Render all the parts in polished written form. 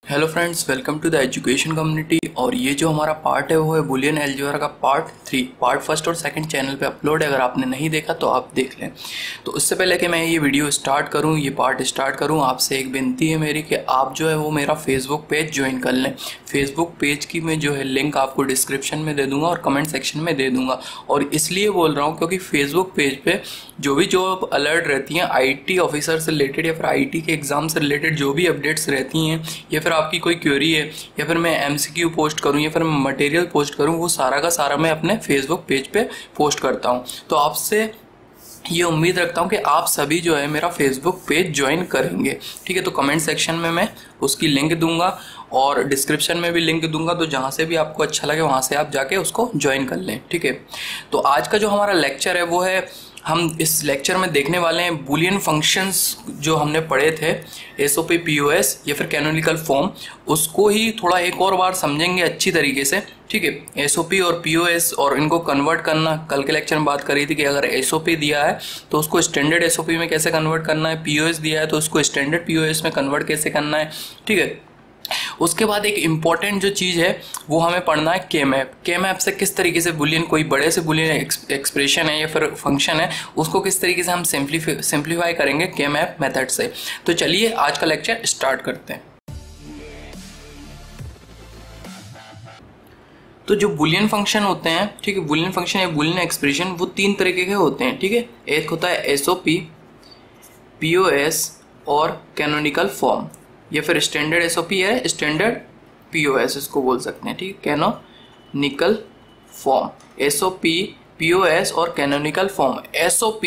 Hello friends, welcome to the education community. और ये जो हमारा पार्ट है वो है बुलियन अलजेब्रा का पार्ट 3। पार्ट फर्स्ट और सेकंड चैनल पे अपलोड है, अगर आपने नहीं देखा तो आप देख लें। तो उससे पहले कि मैं ये वीडियो स्टार्ट करूं, ये पार्ट स्टार्ट करूं, आपसे एक विनती है मेरी कि आप जो है वो मेरा फेसबुक पेज ज्वाइन कर लें। फेसबुक पेज की मैं जो है लिंक आपको डिस्क्रिप्शन में दे दूँगा और कमेंट सेक्शन में दे दूँगा। और इसलिए बोल रहा हूँ क्योंकि फेसबुक पेज पर जो भी जॉब अलर्ट रहती हैं IT ऑफिसर से रिलेटेड या फिर IT के एग्ज़ाम से रिलेटेड जो भी अपडेट्स रहती हैं, या फिर आपकी कोई क्वेरी है, या फिर मैं MCQ पोस्ट करूं, या फिर मैं मटेरियल पोस्ट करूं, वो सारा का सारा मैं अपने फेसबुक पेज पे पोस्ट करता हूं। तो आपसे ये उम्मीद रखता हूं कि आप सभी जो है मेरा फेसबुक पेज ज्वाइन करेंगे। ठीक है, तो कमेंट सेक्शन में मैं उसकी लिंक दूंगा और डिस्क्रिप्शन में भी लिंक दूंगा, तो जहां से भी आपको अच्छा लगे वहां से आप जाके उसको ज्वाइन कर लें। ठीक है, तो आज का जो हमारा लेक्चर है वो है, हम इस लेक्चर में देखने वाले हैं बुलियन फंक्शंस जो हमने पढ़े थे, SOP POS या फिर कैनोनिकल फॉर्म, उसको ही थोड़ा एक और बार समझेंगे अच्छी तरीके से। ठीक है, SOP और POS और इनको कन्वर्ट करना, कल के लेक्चर में बात करी थी कि अगर SOP दिया है तो उसको स्टैंडर्ड SOP में कैसे कन्वर्ट करना है, POS दिया है तो उसको स्टैंडर्ड POS में कन्वर्ट कैसे करना है। ठीक है, उसके बाद एक इम्पॉर्टेंट जो चीज़ है वो हमें पढ़ना है K-मैप। K-मैप से किस तरीके से बुलियन, कोई बड़े से बुलियन एक्सप्रेशन है या फिर फंक्शन है, उसको किस तरीके से हम सिंप्लीफाई करेंगे K-मैप मेथड से। तो चलिए आज का लेक्चर स्टार्ट करते हैं। तो जो बुलियन फंक्शन होते हैं, ठीक है, बुलियन फंक्शन या बुलियन एक्सप्रेशन, वो तीन तरीके के होते हैं। ठीक है, एक होता है SOP, POS और कैनोनिकल फॉर्म, या फिर स्टैंडर्ड SOP है, स्टैंडर्ड POS इसको बोल सकते हैं। ठीक है, कैनोनिकल फॉर्म, SOP, POS और कैनोनिकल फॉर्म। SOP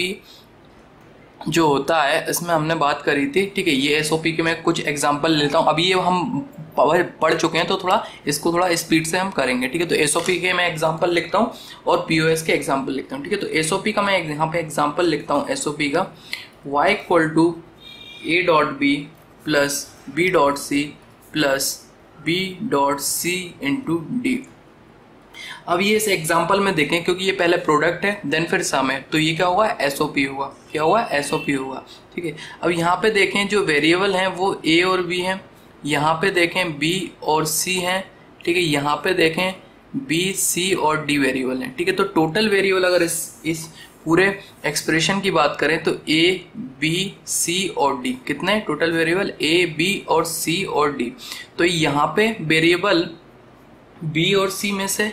जो होता है इसमें हमने बात करी थी। ठीक है, ये SOP के मैं कुछ एग्जांपल लेता हूँ। अभी ये हम पढ़ चुके हैं तो थोड़ा इसको थोड़ा स्पीड से हम करेंगे। ठीक है, तो SOP के मैं एग्जांपल लिखता हूँ और POS के एग्जांपल लिखता हूँ। ठीक है, तो SOP का मैं यहाँ पे एग्जांपल लिखता हूँ। SOP का y = a.b plus b.c plus b.c into d। अब ये इस एग्जाम्पल में देखें, क्योंकि ये पहले प्रोडक्ट है देन फिर सम है, तो ये क्या होगा, SOP हुआ। क्या हुआ, SOP हुआ। ठीक है, अब यहाँ पे देखें जो वेरिएबल हैं वो A और B हैं, यहाँ पे देखें B और C हैं। ठीक है, यहाँ पे देखें B, C और D वेरिएबल हैं। ठीक है, तो टोटल वेरिएबल अगर इस पूरे एक्सप्रेशन की बात करें तो A, B, C और D कितने टोटल वेरिएबल, A, B और C और D। तो यहाँ पे वेरिएबल B और C में से,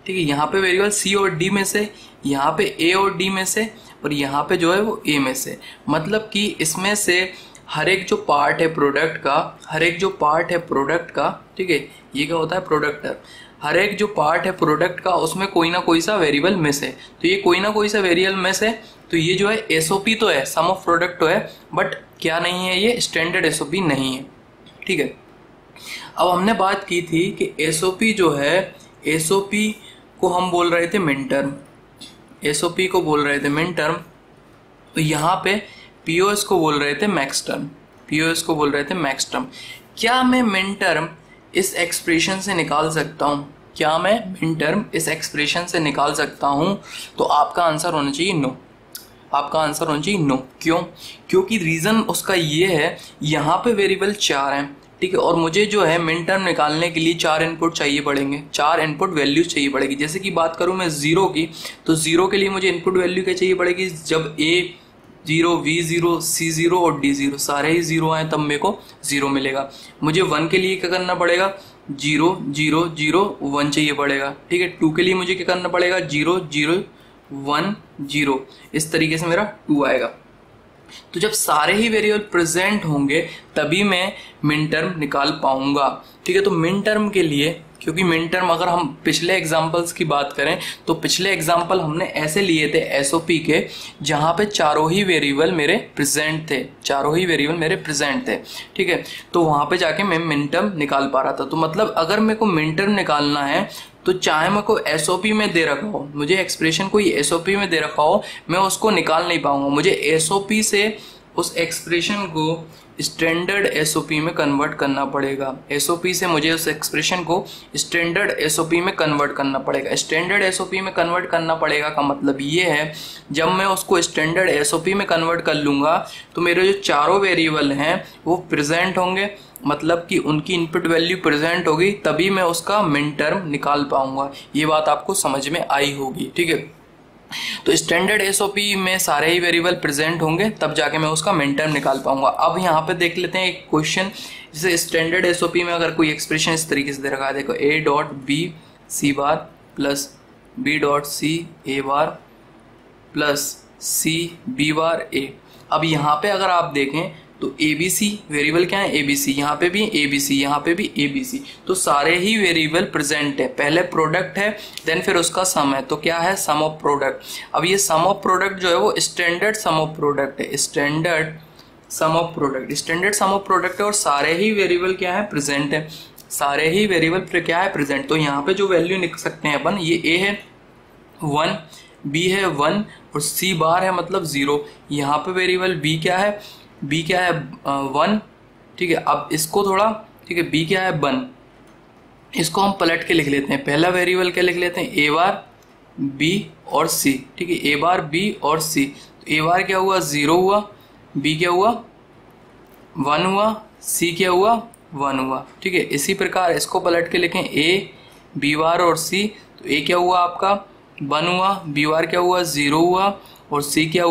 ठीक है, यहाँ पे वेरिएबल C और D में से, यहाँ पे A और D में से, और यहाँ पे जो है वो A में से। मतलब कि इसमें से हर एक जो पार्ट है प्रोडक्ट का, हर एक जो पार्ट है प्रोडक्ट का, ठीक है, ये क्या होता है, प्रोडक्टर। हर एक जो पार्ट है प्रोडक्ट का उसमें कोई ना कोई सा वेरिएबल मिस है, तो ये कोई ना कोई सा वेरिएबल मिस है, तो ये जो है SOP तो है, सम ऑफ प्रोडक्ट तो है, बट क्या नहीं है, ये स्टैंडर्ड SOP नहीं है। ठीक है, अब हमने बात की थी कि SOP जो है, SOP को हम बोल रहे थे मिन टर्म, SOP को बोल रहे थे मिन टर्म, तो यहाँ पे POS को बोल रहे थे मैक्स टर्म, POS को बोल रहे थे मैक्स टर्म। क्या मैं मिन टर्म इस एक्सप्रेशन से निकाल सकता हूँ? क्या मैं मिन टर्म इस एक्सप्रेशन से निकाल सकता हूँ? तो आपका आंसर होना चाहिए नो। आपका आंसर होना चाहिए नो। क्यों? क्योंकि रीज़न उसका ये है, यहाँ पे वेरिएबल 4 हैं। ठीक है, और मुझे जो है मिन टर्म निकालने के लिए 4 इनपुट चाहिए पड़ेंगे, 4 इनपुट वैल्यूज चाहिए पड़ेगी। जैसे कि बात करूँ मैं 0 की, तो 0 के लिए मुझे इनपुट वैल्यू क्या चाहिए पड़ेगी, जब A0, V0, C0 और D0 सारे ही 0 आए तब मेरे को 0 मिलेगा। मुझे 1 के लिए क्या करना पड़ेगा, 0 0 0 1 चाहिए पड़ेगा। ठीक है, 2 के लिए मुझे क्या करना पड़ेगा, 0 0 1 0, इस तरीके से मेरा 2 आएगा। तो जब सारे ही वेरिएबल प्रेजेंट होंगे तभी मैं मिन टर्म निकाल पाऊंगा। ठीक है, तो मिन टर्म के लिए, क्योंकि मिन टर्म अगर हम पिछले एग्जाम्पल्स की बात करें तो पिछले एग्जाम्पल हमने ऐसे लिए थे SOP के, जहाँ पे चारों ही वेरिएबल मेरे प्रेजेंट थे, चारों ही वेरिएबल मेरे प्रेजेंट थे। ठीक है, तो वहाँ पे जाके मैं मिन टर्म निकाल पा रहा था। तो मतलब अगर मेरे को मिन टर्म निकालना है तो चाहे मेरे को SOP में दे रखा हो, मुझे एक्सप्रेशन कोई SOP में दे रखा हो, मैं उसको निकाल नहीं पाऊंगा। मुझे SOP से उस एक्सप्रेशन को स्टैंडर्ड SOP में कन्वर्ट करना पड़ेगा। SOP से मुझे उस एक्सप्रेशन को स्टैंडर्ड SOP में कन्वर्ट करना पड़ेगा। स्टैंडर्ड SOP में कन्वर्ट करना पड़ेगा का मतलब ये है, जब मैं उसको स्टैंडर्ड SOP में कन्वर्ट कर लूँगा तो मेरे जो चारों वेरिएबल हैं वो प्रेजेंट होंगे, मतलब कि उनकी इनपुट वैल्यू प्रेजेंट होगी तभी मैं उसका मिन टर्म निकाल पाऊंगा। ये बात आपको समझ में आई होगी, ठीक है। तो स्टैंडर्ड एसओपी में सारे ही वेरिएबल प्रेजेंट होंगे तब जाके मैं उसका मिन टर्म निकाल पाऊंगा। अब यहाँ पे देख लेते हैं एक क्वेश्चन, जैसे स्टैंडर्ड एसओपी में अगर कोई एक्सप्रेशन इस तरीके से दे रखा है, देखो a dot b C bar plus b dot c a bar plus c b bar a. अब यहाँ पे अगर आप देखें तो ए बी सी वेरिएबल क्या है, ए बी सी, यहाँ पे भी ए बी सी, यहाँ पे भी ए बी सी, तो सारे ही वेरिएबल प्रेजेंट है। पहले प्रोडक्ट है देन फिर उसका सम है, तो क्या है सम ऑफ प्रोडक्ट। अब ये सम ऑफ प्रोडक्ट जो है वो स्टैंडर्ड सम ऑफ प्रोडक्ट है, standard sum of product, standard sum of product है और सारे ही वेरिएबल क्या है प्रेजेंट है, सारे ही वेरिएबल क्या है प्रेजेंट। तो यहाँ पे जो वैल्यू लिख सकते हैं अपन, ये ए है 1, बी है 1 और सी बार है मतलब 0। यहाँ पे वेरिएबल बी क्या है, बी क्या है 1, ठीक है। अब इसको थोड़ा, ठीक है, बी क्या है 1, इसको हम पलट के लिख लेते हैं। पहला वेरिएबल क्या लिख लेते हैं, ए बार बी और सी, ठीक है, ए बार बी और सी। तो ए बार क्या हुआ 0 हुआ, बी क्या हुआ 1 हुआ, सी क्या हुआ 1 हुआ, ठीक है। इसी प्रकार इसको पलट के लिखें ए बी बार और सी, तो ए क्या हुआ आपका 1 हुआ, बी बार क्या हुआ 0 हुआ और सी क्या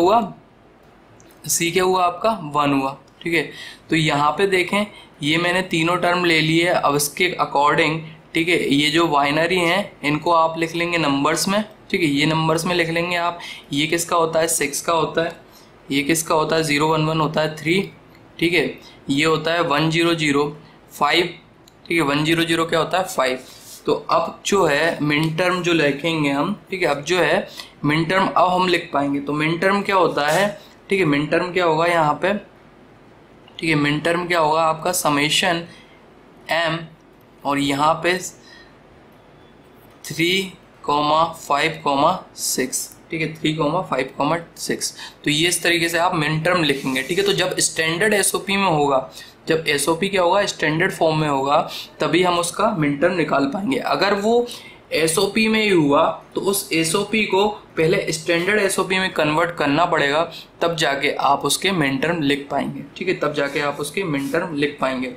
हुआ आपका 1 हुआ, ठीक है। तो यहाँ पे देखें ये मैंने तीनों टर्म ले लिए है। अब इसके अकॉर्डिंग, ठीक है, ये जो बाइनरी हैं इनको आप लिख लेंगे नंबर्स में, ठीक है, ये नंबर्स में लिख लेंगे आप। ये किसका होता है 6 का होता है, ये किसका होता है 0 1 1 होता है 3, ठीक है, ये होता है 1 0 0 5, ठीक है, 1 0 0 क्या होता है 5। तो अब जो है मिन टर्म जो लिखेंगे हम, ठीक है, अब जो है मिन टर्म अब हम लिख पाएंगे। तो मिन टर्म क्या होता है, ठीक है, मिन टर्म क्या होगा यहाँ पे, ठीक है, मिन टर्म क्या होगा आपका समेशन m और यहाँ पे 3,5,6, ठीक है, 3,5,6। तो ये इस तरीके से आप मिन टर्म लिखेंगे, ठीक है। तो जब स्टैंडर्ड एसओपी में होगा, जब एसओपी क्या होगा स्टैंडर्ड फॉर्म में होगा, तभी हम उसका मिन टर्म निकाल पाएंगे। अगर वो एसओपी में ही हुआ तो उस एसओपी को पहले स्टैंडर्ड एसओपी में कन्वर्ट करना पड़ेगा, तब जाके आप उसके मिन टर्म लिख पाएंगे, ठीक है, तब जाके आप उसके मिन टर्म लिख पाएंगे।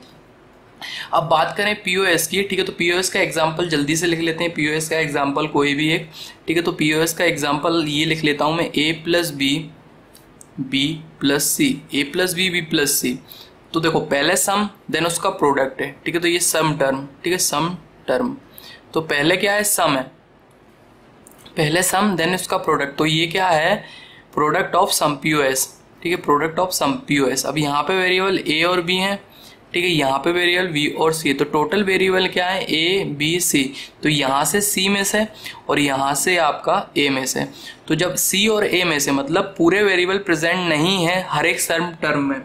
अब बात करें पीओएस की, ठीक है, तो पीओएस का एग्जांपल जल्दी से लिख लेते हैं। पीओएस का एग्जांपल कोई भी एक, ठीक है, तो पीओएस का एग्जांपल ये लिख लेता हूं मैं, ए प्लस बी बी प्लस सी, ए प्लस बी बी प्लस सी। तो देखो पहले सम देन उसका प्रोडक्ट है, ठीक है, तो ये सम टर्म, ठीक है, सम टर्म। तो पहले क्या है सम है, पहले सम देन उसका प्रोडक्ट, तो ये क्या है प्रोडक्ट ऑफ सम पीओएस, ठीक है, प्रोडक्ट ऑफ सम पीओएस। अब यहाँ पे वेरिएबल ए और बी है, ठीक है, यहाँ पे वेरिएबल वी और सी, तो टोटल वेरिएबल क्या है ए बी सी। तो यहाँ से सी में से और यहाँ से आपका ए में से, तो जब सी और ए में से मतलब पूरे वेरिएबल प्रेजेंट नहीं है हर एक टर्म में,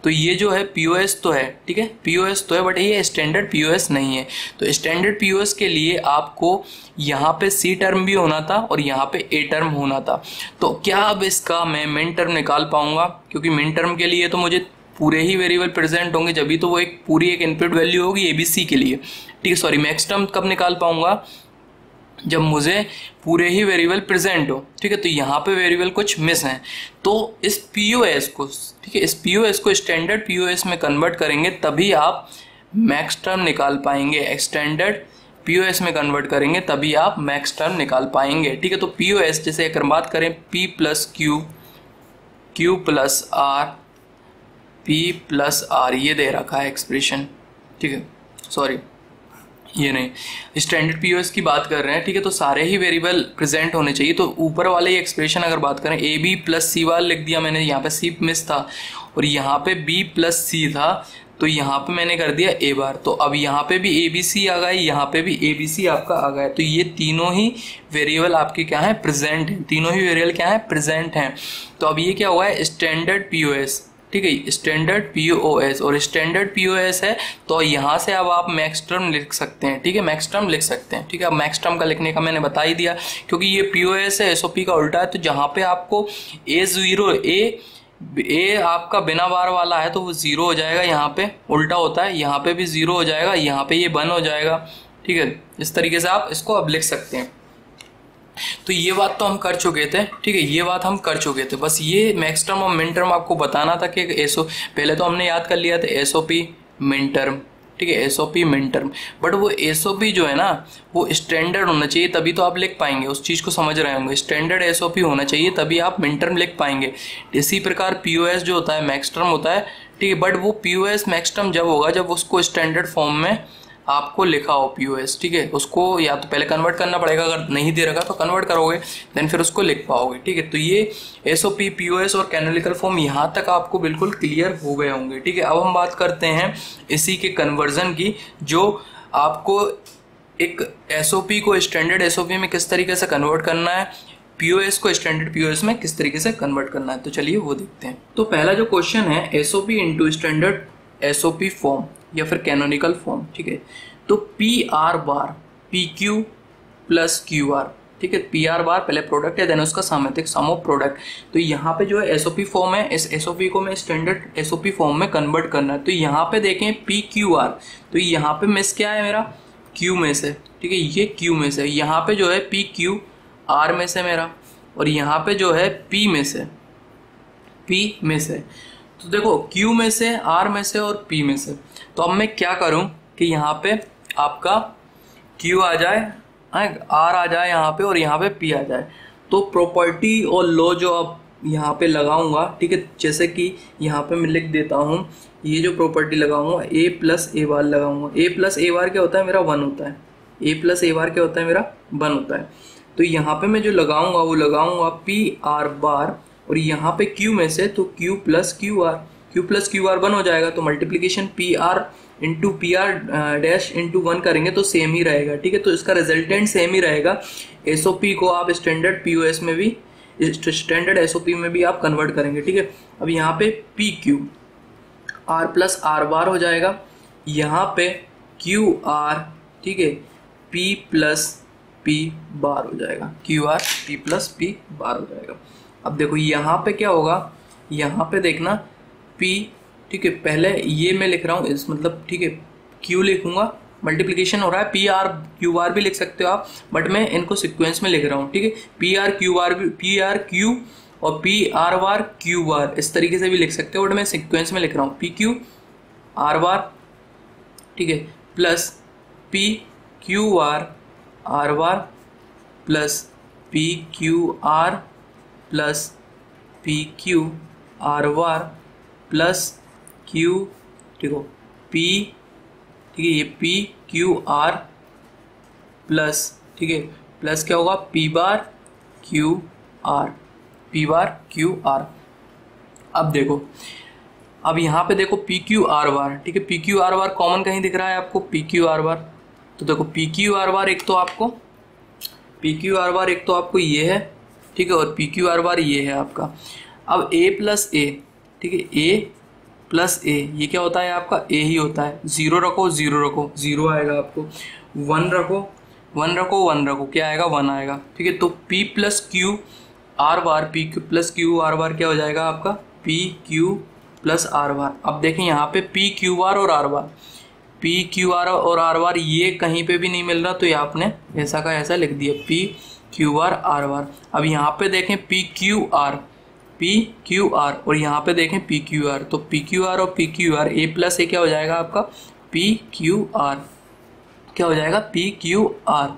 तो ये जो है पीओएस तो है, ठीक है, पीओएस तो है, बट ये स्टैंडर्ड पीओएस नहीं है। तो स्टैंडर्ड पीओएस के लिए आपको यहाँ पे सी टर्म भी होना था और यहाँ पे ए टर्म होना था। तो क्या अब इसका मैं मिन टर्म निकाल पाऊंगा, क्योंकि मिन टर्म के लिए तो मुझे पूरे ही वेरिएबल प्रेजेंट होंगे, जब भी तो वो एक पूरी एक इनपुट वैल्यू होगी एबीसी के लिए, ठीक है। सॉरी, मैक्स टर्म कब निकाल पाऊंगा, जब मुझे पूरे ही वेरिएबल प्रेजेंट हो, ठीक है। तो यहाँ पे वेरिएबल कुछ मिस हैं, तो इस पीओएस को, ठीक है, इस पीओएस को स्टैंडर्ड पीओएस में कन्वर्ट करेंगे तभी आप मैक्स टर्म निकाल पाएंगे। स्टैंडर्ड पीओएस में कन्वर्ट करेंगे तभी आप मैक्स टर्म निकाल पाएंगे, ठीक है। तो पीओएस जैसे अगर बात करें P plus Q, Q plus are, P plus are, ये दे रखा है एक्सप्रेशन, ठीक है, सॉरी ये नहीं, स्टैंडर्ड पीओएस की बात कर रहे हैं, ठीक है। तो सारे ही वेरिएबल प्रेजेंट होने चाहिए। तो ऊपर वाले एक्सप्रेशन अगर बात करें, ए बी प्लस सी वाल लिख दिया मैंने, यहाँ पे सी मिस था और यहाँ पे बी प्लस सी था, तो यहाँ पे मैंने कर दिया ए बार। तो अब यहाँ पे भी ए बी सी आ गया, यहाँ पे भी ए बी सी आपका आ गया। तो ये तीनों ही वेरिएबल आपके क्या है प्रेजेंट हैं, तीनों ही वेरिएबल क्या है प्रेजेंट हैं। तो अब ये क्या हुआ है स्टैंडर्ड पीओएस, ठीक है, स्टैंडर्ड पीओएस, और स्टैंडर्ड पीओएस है तो यहाँ से अब आप मैक्स टर्म लिख सकते हैं, ठीक है, मैक्स टर्म लिख सकते हैं, ठीक है। अब मैक्स टर्म का लिखने का मैंने बता ही दिया, क्योंकि ये पीओएस है, एसओपी का उल्टा है। तो जहाँ पे आपको A0 ए आपका बिना बार वाला है तो वो 0 हो जाएगा, यहाँ पे उल्टा होता है, यहाँ पे भी 0 हो जाएगा, यहाँ पे ये 1 हो जाएगा, ठीक है। इस तरीके से आप इसको अब लिख सकते हैं। तो ये बात तो हम कर चुके थे, ठीक है, ये बात हम कर चुके थे। बस ये मैक्स टर्म और मिन टर्म आपको बताना था कि एसओ, पहले तो हमने याद कर लिया था एसओपी, मिन टर्म, ठीक है, एसओपी मिन टर्म। बट वो एसओपी जो है ना वो स्टैंडर्ड होना चाहिए, तभी तो आप लिख पाएंगे, उस चीज़ को समझ रहे होंगे। स्टैंडर्ड एसओपी होना चाहिए तभी आप मिन टर्म लिख पाएंगे। इसी प्रकार पीओएस जो होता है मैक्स टर्म होता है, ठीक है, बट वो पीओएस मैक्स टर्म जब होगा जब उसको स्टैंडर्ड फॉर्म में आपको लिखा हो पीओएस, ठीक है, उसको या तो पहले कन्वर्ट करना पड़ेगा, अगर नहीं दे रखा तो कन्वर्ट करोगे, देन फिर उसको लिख पाओगे, ठीक है। तो ये एसओपी, पीओएस और कैनोनिकल फॉर्म यहाँ तक आपको बिल्कुल क्लियर हो गए होंगे, ठीक है। अब हम बात करते हैं इसी के कन्वर्जन की, जो आपको एक एसओपी को स्टैंडर्ड एसओपी में किस तरीके से कन्वर्ट करना है, पीओएस को स्टैंडर्ड पीओएस में किस तरीके से कन्वर्ट करना है, तो चलिए वो देखते हैं। तो पहला जो क्वेश्चन है SOP into standard SOP form या फिर कैनोनिकल फॉर्म, ठीक है। तो P R bar P Q plus q are, ठीक है, पी आर बार पहले प्रोडक्ट है देन उसका सामयिक सम ऑफ प्रोडक्ट। तो यहाँ पे जो है एसओपी फॉर्म है, इस एसओपी को मैं स्टैंडर्ड एसओपी फॉर्म में कन्वर्ट करना है। तो यहाँ पे देखें पी क्यू आर, तो यहाँ पे मिस क्या है मेरा, क्यू में से, ठीक है, ये क्यू में से, यहाँ पे जो है पी क्यू आर में से मेरा, और यहाँ पे जो है पी में से, पी में से। तो देखो क्यू में से, आर में से और पी में से। तो अब मैं क्या करूं कि यहाँ पे आपका क्यू आ जाए, आर आ जाए यहाँ पे, और यहाँ पे पी आ जाए। तो प्रॉपर्टी और लॉ जो अब यहाँ पे लगाऊंगा, ठीक है, जैसे कि यहाँ पे मैं लिख देता हूँ, ये जो प्रॉपर्टी लगाऊंगा ए प्लस ए बार लगाऊंगा। ए प्लस ए बार क्या होता है मेरा, 1 होता है। ए प्लस ए बार क्या होता है मेरा, 1 होता है। तो यहाँ पे मैं जो लगाऊंगा वो लगाऊंगा पी आर बार, और यहाँ पे Q में से तो Q plus q are, Q plus q are 1 हो जाएगा। तो multiplication P R into P R dash into 1 करेंगे तो सेम ही रहेगा, ठीक है। तो इसका रिजल्टेंट सेम ही रहेगा। एसओपी को आप स्टैंडर्ड पीओएस में भी, स्टैंडर्ड एसओपी में भी आप कन्वर्ट करेंगे, ठीक है। अब यहाँ पे P Q r plus R बार हो जाएगा, यहाँ पे क्यू आर, ठीक है, पी प्लस पी बार हो जाएगा, Q R P plus P बार हो जाएगा। अब देखो यहाँ पे क्या होगा, यहाँ पे देखना P, ठीक है, पहले ये मैं लिख रहा हूँ इस मतलब, ठीक है, Q लिखूंगा, मल्टीप्लिकेशन हो रहा है, पी आर क्यू आर भी लिख सकते हो आप, बट मैं इनको सिक्वेंस में लिख रहा हूँ, ठीक है। पी आर क्यू आर भी, पी आर क्यू और P are bar Q bar, इस तरीके से भी लिख सकते हो, बट मैं सिक्वेंस में लिख रहा हूँ पी क्यू आर बार, ठीक है, प्लस पी क्यू आर बार plus P Q r plus P Q R बार प्लस क्यू, ठीक है, पी, ठीक है, ये पी क्यू आर प्लस, ठीक है, प्लस क्या होगा P bar Q R, p bar Q R. अब देखो, अब यहाँ पे देखो पी क्यू आर बार, ठीक है, पी क्यू आर बार कॉमन कहीं दिख रहा है आपको, पी क्यू आर बार। तो देखो पी क्यू आर बार एक तो आपको, पी क्यू आर बार एक तो आपको ये है, ठीक है, और पी क्यू आर बार ये है आपका। अब ए प्लस ए, ठीक है, ए प्लस ए, ये क्या होता है आपका, ए ही होता है। 0 रखो 0 रखो 0 आएगा आपको, 1 रखो 1 रखो 1 रखो, क्या आएगा 1 आएगा, ठीक है। तो P plus q R bar, P Q plus q R बार क्या हो जाएगा आपका, पी क्यू प्लस आर बार। अब देखें यहाँ पे पी क्यू बार और are bar, P Q are और आर बार ये कहीं पे भी नहीं मिल रहा, तो ये आपने ऐसा का ऐसा लिख दिया पी क्यू आर आर बार। अब यहाँ पे देखें पी क्यू आर और यहाँ पे देखें पी क्यू आर, तो पी क्यू आर और P Q are, A plus ए क्या हो जाएगा आपका पी क्यू आर, क्या हो जाएगा पी क्यू आर।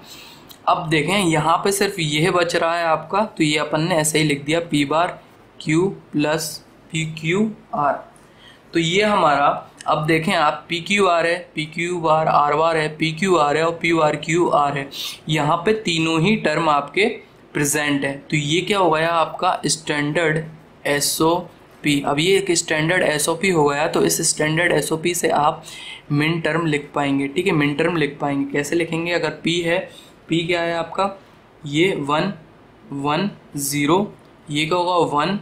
अब देखें यहाँ पे सिर्फ यह बच रहा है आपका, तो ये अपन ने ऐसे ही लिख दिया P bar q plus P Q are. तो ये हमारा, अब देखें आप पी क्यू आर है, P Q bar are bar है, पी क्यू आर है और पी बार क्यू आर है, यहाँ पे तीनों ही टर्म आपके प्रेजेंट है। तो ये क्या हो गया आपका स्टैंडर्ड एसओपी। अब ये एक स्टैंडर्ड एसओपी हो गया, तो इस स्टैंडर्ड एसओपी से आप मिन टर्म लिख पाएंगे, ठीक है, मिन टर्म लिख पाएंगे। कैसे लिखेंगे, अगर पी है, पी क्या है आपका, ये 1 1 0, ये क्या होगा 1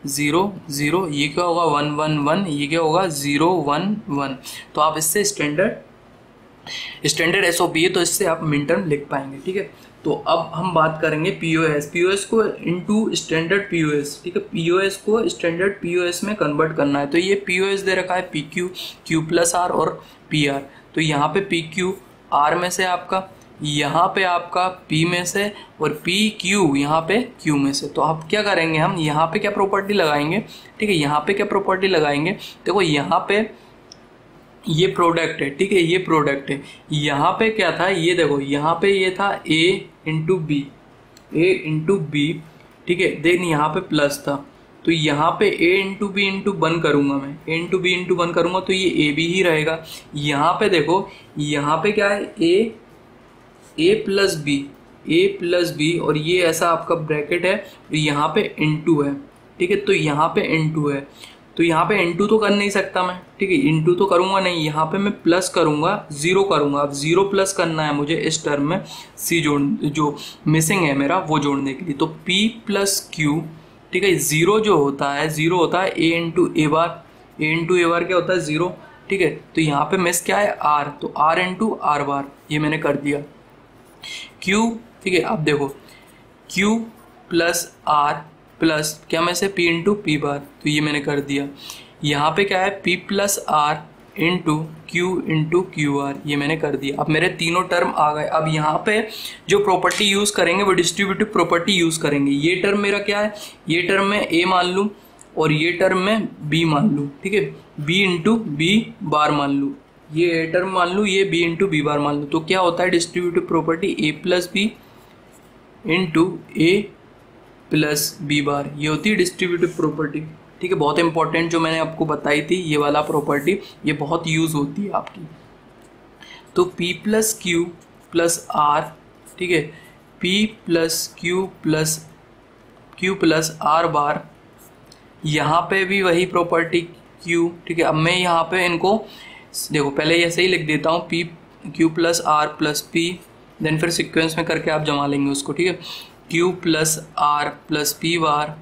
0 0, ये क्या होगा 1 1 1, ये क्या होगा 0 1 1। तो आप इससे स्टैंडर्ड एसओपी है, तो इससे आप मिन टर्म लिख पाएंगे, ठीक है। तो अब हम बात करेंगे पीओएस को इनटू स्टैंडर्ड पीओएस, ठीक है, पीओएस को स्टैंडर्ड पीओएस में कन्वर्ट करना है। तो ये पीओएस दे रखा है P Q, Q plus R और पी आर। तो यहाँ पे पी क्यू आर में से आपका, यहाँ पे आपका P में से, और पी क्यू यहाँ पे Q में से। तो आप क्या करेंगे, हम यहाँ पे क्या प्रॉपर्टी लगाएंगे, ठीक है, यहाँ पे क्या प्रॉपर्टी लगाएंगे, देखो यहाँ पे ये प्रोडक्ट है, ठीक है, ये प्रोडक्ट है। यहाँ पे क्या था, ये देखो, यहाँ पे ये था a into B, A into B, ठीक है। देन यहाँ पे प्लस था, तो यहाँ पे a into B into one करूँगा मैं, a into B into one करूँगा तो ये a b ही रहेगा। यहाँ पे देखो, यहाँ पे क्या है, a प्लस बी और ये ऐसा आपका ब्रैकेट है, यहाँ पे इंटू है, ठीक है। तो यहाँ पे इंटू है, तो यहाँ पे इंटू तो कर नहीं सकता मैं, ठीक है, इंटू तो करूँगा नहीं, यहाँ पे मैं प्लस करूँगा, जीरो करूँगा। अब जीरो प्लस करना है मुझे इस टर्म में, सी जोड़ जो मिसिंग है मेरा वो जोड़ने के लिए। तो p प्लस क्यू, ठीक है, जीरो जो होता है, जीरो होता है a into a bar, a into a bar क्या होता है, जीरो, ठीक है। तो यहाँ पे मिस क्या है, r, तो r इंटू आर बार, ये मैंने कर दिया। q, ठीक है, अब देखो q प्लस r प्लस क्या में से p इंटू पी बार, तो ये मैंने कर दिया। यहाँ पे क्या है, p plus r into Q R, ये मैंने कर दिया। अब मेरे तीनों टर्म आ गए। अब यहाँ पे जो प्रॉपर्टी यूज़ करेंगे वो डिस्ट्रीब्यूटिव प्रॉपर्टी यूज़ करेंगे। ये टर्म मेरा क्या है, ये टर्म में a मान लूँ और ये टर्म में b मान लूँ, ठीक है, b इंटू बी बार मान लूँ, ये a टर्म मान लूँ, ये b इंटू बी बार मान लूँ। तो क्या होता है distributive property, a plus B into A plus B bar, ये होती है डिस्ट्रीब्यूटिव प्रॉपर्टी, ठीक है। बहुत इंपॉर्टेंट जो मैंने आपको बताई थी ये वाला प्रॉपर्टी, ये बहुत यूज़ होती है आपकी। तो p plus Q plus R, ठीक है, p plus Q plus R bar, यहाँ पे भी वही प्रॉपर्टी q, ठीक है। अब मैं यहाँ पे इनको देखो, पहले ऐसे ही लिख देता हूँ, p Q plus R plus p, then फिर सिक्वेंस में करके आप जमा लेंगे उसको, ठीक है, q plus R plus P bar.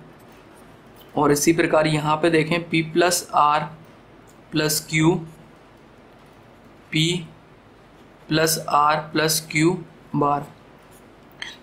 और इसी प्रकार यहाँ पे देखें p plus R plus Q, p plus R plus Q bar.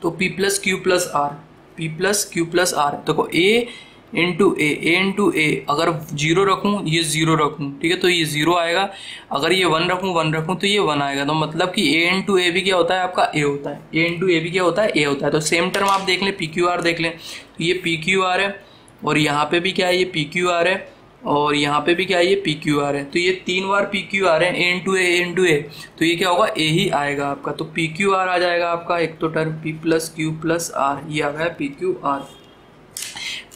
तो p plus Q plus R, p plus Q plus R, देखो a इंटू ए, अगर जीरो रखूँ ये जीरो रखूँ, ठीक है, तो ये जीरो आएगा। अगर ये वन रखूँ तो ये वन आएगा। तो मतलब कि a इंटू ए भी क्या होता है आपका, a होता है, a इंटू ए भी क्या होता है, a होता है। तो सेम टर्म आप देख लें, पी क्यू आर देख लें, तो ये पी क्यू आर है और यहाँ पे भी क्या है, ये पी क्यू आर है और यहाँ पे भी क्या है, ये पी क्यू आर है। तो ये तीन बार पी क्यू आर है, ए इंटू ए, तो ये क्या होगा, ए ही आएगा आपका। तो पी क्यू आर आ जाएगा आपका एक तो term, P plus Q plus are, ये आ गया P Q R.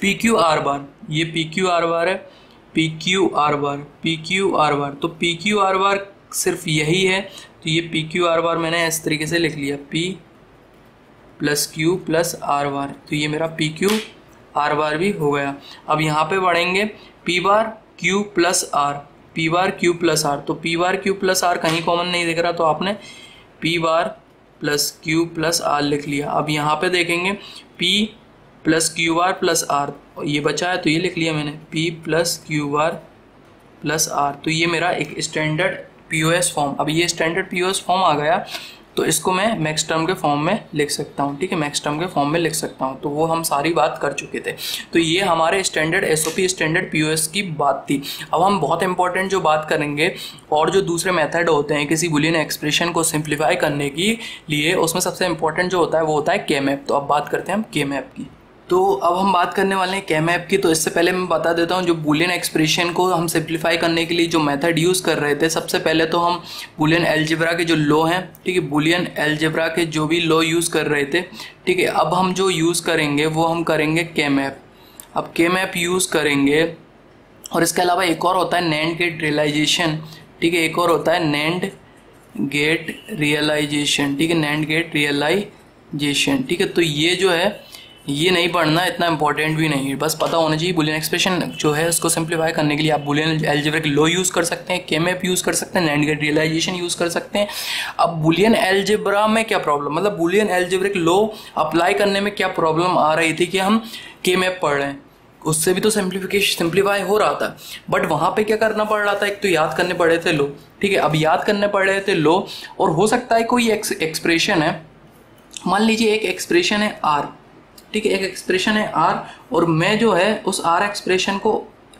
P Q R bar, ये पी क्यू आर बार है, P Q R bar, P Q R bar. तो पी क्यू आर बार सिर्फ यही है, तो ये पी क्यू आर बार मैंने इस तरीके से लिख लिया, P plus Q plus R bar, तो ये मेरा पी क्यू आर बार भी हो गया। अब यहाँ पे बढ़ेंगे, p bar q plus are, p bar q plus r. तो p bar q plus r कहीं कॉमन नहीं दिख रहा, तो आपने p bar plus Q plus r लिख लिया। अब यहाँ पे देखेंगे p plus q r plus are, ये बचा है तो ये लिख लिया मैंने, p plus q r plus r. तो ये मेरा एक स्टैंडर्ड पीओएस फॉर्म। अब ये स्टैंडर्ड पीओएस फॉर्म आ गया, तो इसको मैं मैक्स टर्म के फॉर्म में लिख सकता हूँ, ठीक है, मैक्स टर्म के फॉर्म में लिख सकता हूँ। तो वो हम सारी बात कर चुके थे। तो ये हमारे स्टैंडर्ड एसओपी स्टैंडर्ड पीओएस की बात थी। अब हम बहुत इंपॉर्टेंट जो बात करेंगे और जो दूसरे मेथड होते हैं किसी बुलियन एक्सप्रेशन को सिंप्लीफाई करने के लिए, उसमें सबसे इंपॉर्टेंट जो होता है वो होता है के मैप। तो अब बात करते हैं हम के मैप की। तो अब हम बात करने वाले हैं के मैप की। तो इससे पहले मैं बता देता हूँ, जो बुलियन एक्सप्रेशन को हम सिंप्लीफाई करने के लिए जो मेथड यूज़ कर रहे थे, सबसे पहले तो हम बुलियन अलजेब्रा के जो लॉ हैं, ठीक है, बुलियन अलजेब्रा के जो भी लॉ यूज़ कर रहे थे, ठीक है। अब हम जो यूज़ करेंगे वो हम करेंगे के मैप। अब के मैप यूज़ करेंगे और इसके अलावा एक और होता है नैंड गेट रियलाइजेशन, ठीक है, एक और होता है नैंड गेट रियलाइजेशन, ठीक है, नैंड गेट रियलाइजेशन, ठीक है। तो ये जो है ये नहीं पढ़ना, इतना इंपॉर्टेंट भी नहीं है, बस पता होना चाहिए। बुलियन एक्सप्रेशन जो है उसको सिंप्लीफाई करने के लिए आप बुलियन अलजेब्रा के लॉ यूज़ कर सकते हैं, के मैप यूज़ कर सकते हैं, नैंड गेट रियलाइजेशन यूज़ कर सकते हैं। अब बुलियन अलजेब्रा में क्या प्रॉब्लम, मतलब बुलियन अलजेब्रा के लॉ अप्लाई करने में क्या प्रॉब्लम आ रही थी कि हम के मैप पढ़ रहे हैं, उससे भी तो सिंप्लीफाई हो रहा था, बट वहाँ पे क्या करना पड़ रहा था, एक तो याद करने पड़े थे लॉ, ठीक है। अब याद करने पड़ रहे थे लॉ, और हो सकता है कोई एक्सप्रेशन है, मान लीजिए एक एक्सप्रेशन है आर, ठीक है, एक एक्सप्रेशन है आर, और मैं जो है उस आर एक्सप्रेशन को,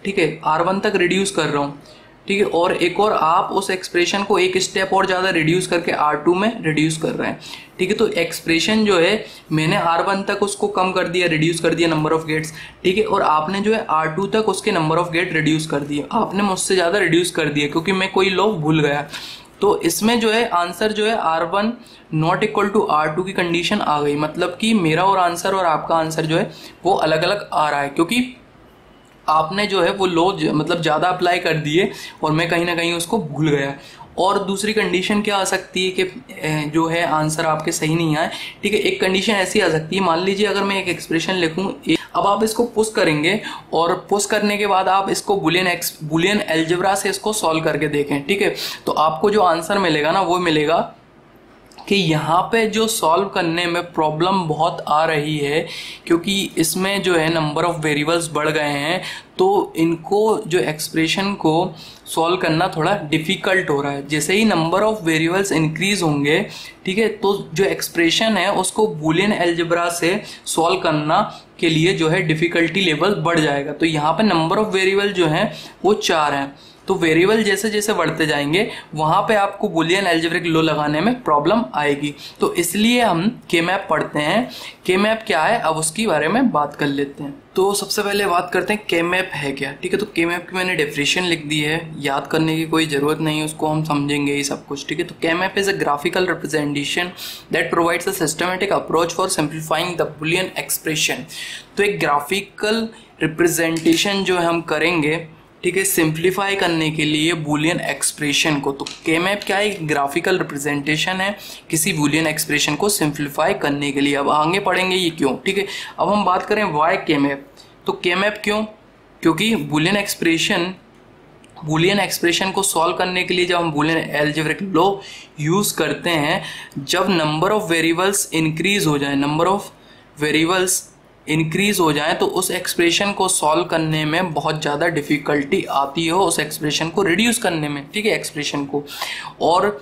ठीक है, R1 तक रिड्यूस कर रहा हूँ, ठीक है, और एक और आप उस एक्सप्रेशन को एक स्टेप और ज़्यादा रिड्यूस करके R2 में रिड्यूस कर रहे हैं। ठीक है, तो एक्सप्रेशन जो है मैंने R1 तक उसको कम कर दिया, रिड्यूस कर दिया नंबर ऑफ गेट्स। ठीक है, और आपने जो है R2 तक उसके नंबर ऑफ गेट रिड्यूस कर दिए, आपने मुझसे ज़्यादा रिड्यूस कर दिया क्योंकि मैं कोई लॉ भूल गया। तो इसमें जो है आंसर जो है R1 not equal to R2 की कंडीशन आ गई, मतलब कि मेरा और आंसर और आपका आंसर जो है वो अलग अलग आ रहा है, क्योंकि आपने जो है वो लॉ मतलब ज़्यादा अप्लाई कर दिए और मैं कहीं ना कहीं उसको भूल गया। और दूसरी कंडीशन क्या आ सकती है कि जो है आंसर आपके सही नहीं आए। ठीक है, एक कंडीशन ऐसी आ सकती है, मान लीजिए अगर मैं एक एक्सप्रेशन लिखूं, अब आप इसको पुश करेंगे और पुश करने के बाद आप इसको बुलियन अलजेब्रा से इसको सॉल्व करके देखें। ठीक है, तो आपको जो आंसर मिलेगा ना वो मिलेगा कि यहाँ पे जो सॉल्व करने में प्रॉब्लम बहुत आ रही है, क्योंकि इसमें जो है नंबर ऑफ वेरिएबल्स बढ़ गए हैं, तो इनको जो एक्सप्रेशन को सॉल्व करना थोड़ा डिफ़िकल्ट हो रहा है। जैसे ही नंबर ऑफ वेरिएबल्स इंक्रीज होंगे, ठीक है, तो जो एक्सप्रेशन है उसको बूलियन अलजेब्रा से सॉल्व करना के लिए जो है डिफ़िकल्टी लेवल बढ़ जाएगा। तो यहाँ पे नंबर ऑफ वेरिएबल जो हैं वो 4 हैं, तो वेरिएबल जैसे जैसे बढ़ते जाएंगे वहां पे आपको बुलियन अलजेब्रिक लॉ लगाने में प्रॉब्लम आएगी। तो इसलिए हम के मैप पढ़ते हैं। के मैप क्या है, अब उसके बारे में बात कर लेते हैं। तो सबसे पहले बात करते हैं के मैप है क्या। ठीक है, तो के मैप की मैंने डेफिनेशन लिख दी है, याद करने की कोई ज़रूरत नहीं है, उसको हम समझेंगे ही सब कुछ। ठीक है, तो के map is a graphical representation that provides a systematic approach for simplifying the Boolean expression. तो एक ग्राफिकल रिप्रेजेंटेशन जो हम करेंगे, ठीक है, सिंप्लीफाई करने के लिए बूलियन एक्सप्रेशन को। तो के मैप क्या है, एक ग्राफिकल रिप्रेजेंटेशन है किसी बूलियन एक्सप्रेशन को सिंप्लीफाई करने के लिए। अब आगे पढ़ेंगे ये क्यों। ठीक है, अब हम बात करें वाई के मैप। तो के मैप क्यों, क्योंकि बूलियन एक्सप्रेशन को सॉल्व करने के लिए जब हम बूलियन अलजेब्रिक लॉ यूज करते हैं, जब नंबर ऑफ वेरिएबल्स इंक्रीज हो जाए, नंबर ऑफ वेरिएबल्स इंक्रीज हो जाए, तो उस एक्सप्रेशन को सॉल्व करने में बहुत ज़्यादा डिफ़िकल्टी आती हो, उस एक्सप्रेशन को रिड्यूस करने में। ठीक है, एक्सप्रेशन को, और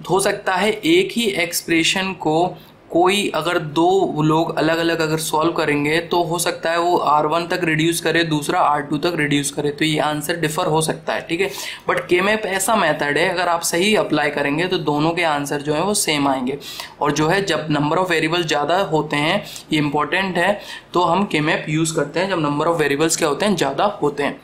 हो सकता है एक ही एक्सप्रेशन को कोई अगर दो लोग अलग अलग अगर सॉल्व करेंगे तो हो सकता है वो R1 तक रिड्यूस करे, दूसरा R2 तक रिड्यूस करे, तो ये आंसर डिफर हो सकता है। ठीक है, बट के मैप ऐसा मेथड है, अगर आप सही अप्लाई करेंगे तो दोनों के आंसर जो है वो सेम आएंगे। और जो है जब नंबर ऑफ वेरिएबल्स ज़्यादा होते हैं, ये इंपॉर्टेंट है, तो हम के मैप यूज़ करते हैं जब नंबर ऑफ वेरिएबल्स क्या होते हैं, ज़्यादा होते हैं।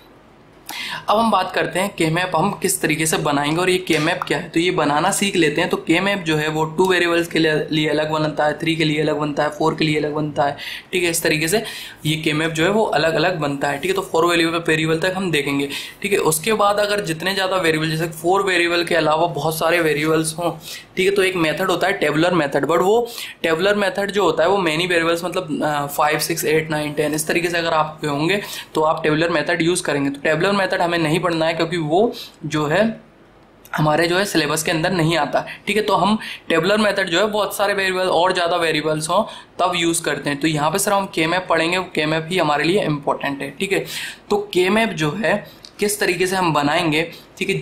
अब हम बात करते हैं के मैप हम किस तरीके से बनाएंगे और ये के मैप क्या है, तो ये बनाना सीख लेते हैं। तो के मैप जो है वो 2 वेरिएबल्स के लिए अलग बनता है, 3 के लिए अलग बनता है, 4 के लिए अलग बनता है। ठीक है, इस तरीके से ये के मैप जो है वो अलग अलग बनता है। ठीक है, तो 4 वेरिएबल तक हम देखेंगे। ठीक है, उसके बाद अगर जितने ज़्यादा वेरिएबल, जैसे 4 वेरिएबल के अलावा बहुत सारे वेरिएबल्स हों, ठीक है, तो एक मेथड होता है टेबुलर मेथड। बट वो टेबुलर मेथड जो होता है वो मैनी वेरिएबल्स, मतलब 5, 6, 8, 9, 10 इस तरीके से अगर आप होंगे तो आप टेबुलर मेथड यूज़ करेंगे। तो टेबुलर मेथड हमें नहीं पढ़ना है, क्योंकि वो जो है हमारे जो है सिलेबस के अंदर नहीं आता। ठीक है, तो हम टेबुलर मेथड जो है बहुत सारे वेरिएबल और ज़्यादा वेरिएबल्स हों तब यूज़ करते हैं। तो यहाँ पे सिर्फ हम के मैप पढ़ेंगे, के मैप ही हमारे लिए इम्पोर्टेंट है। ठीक है, तो के मैप जो है किस तरीके से हम बनाएंगे। ठीक है,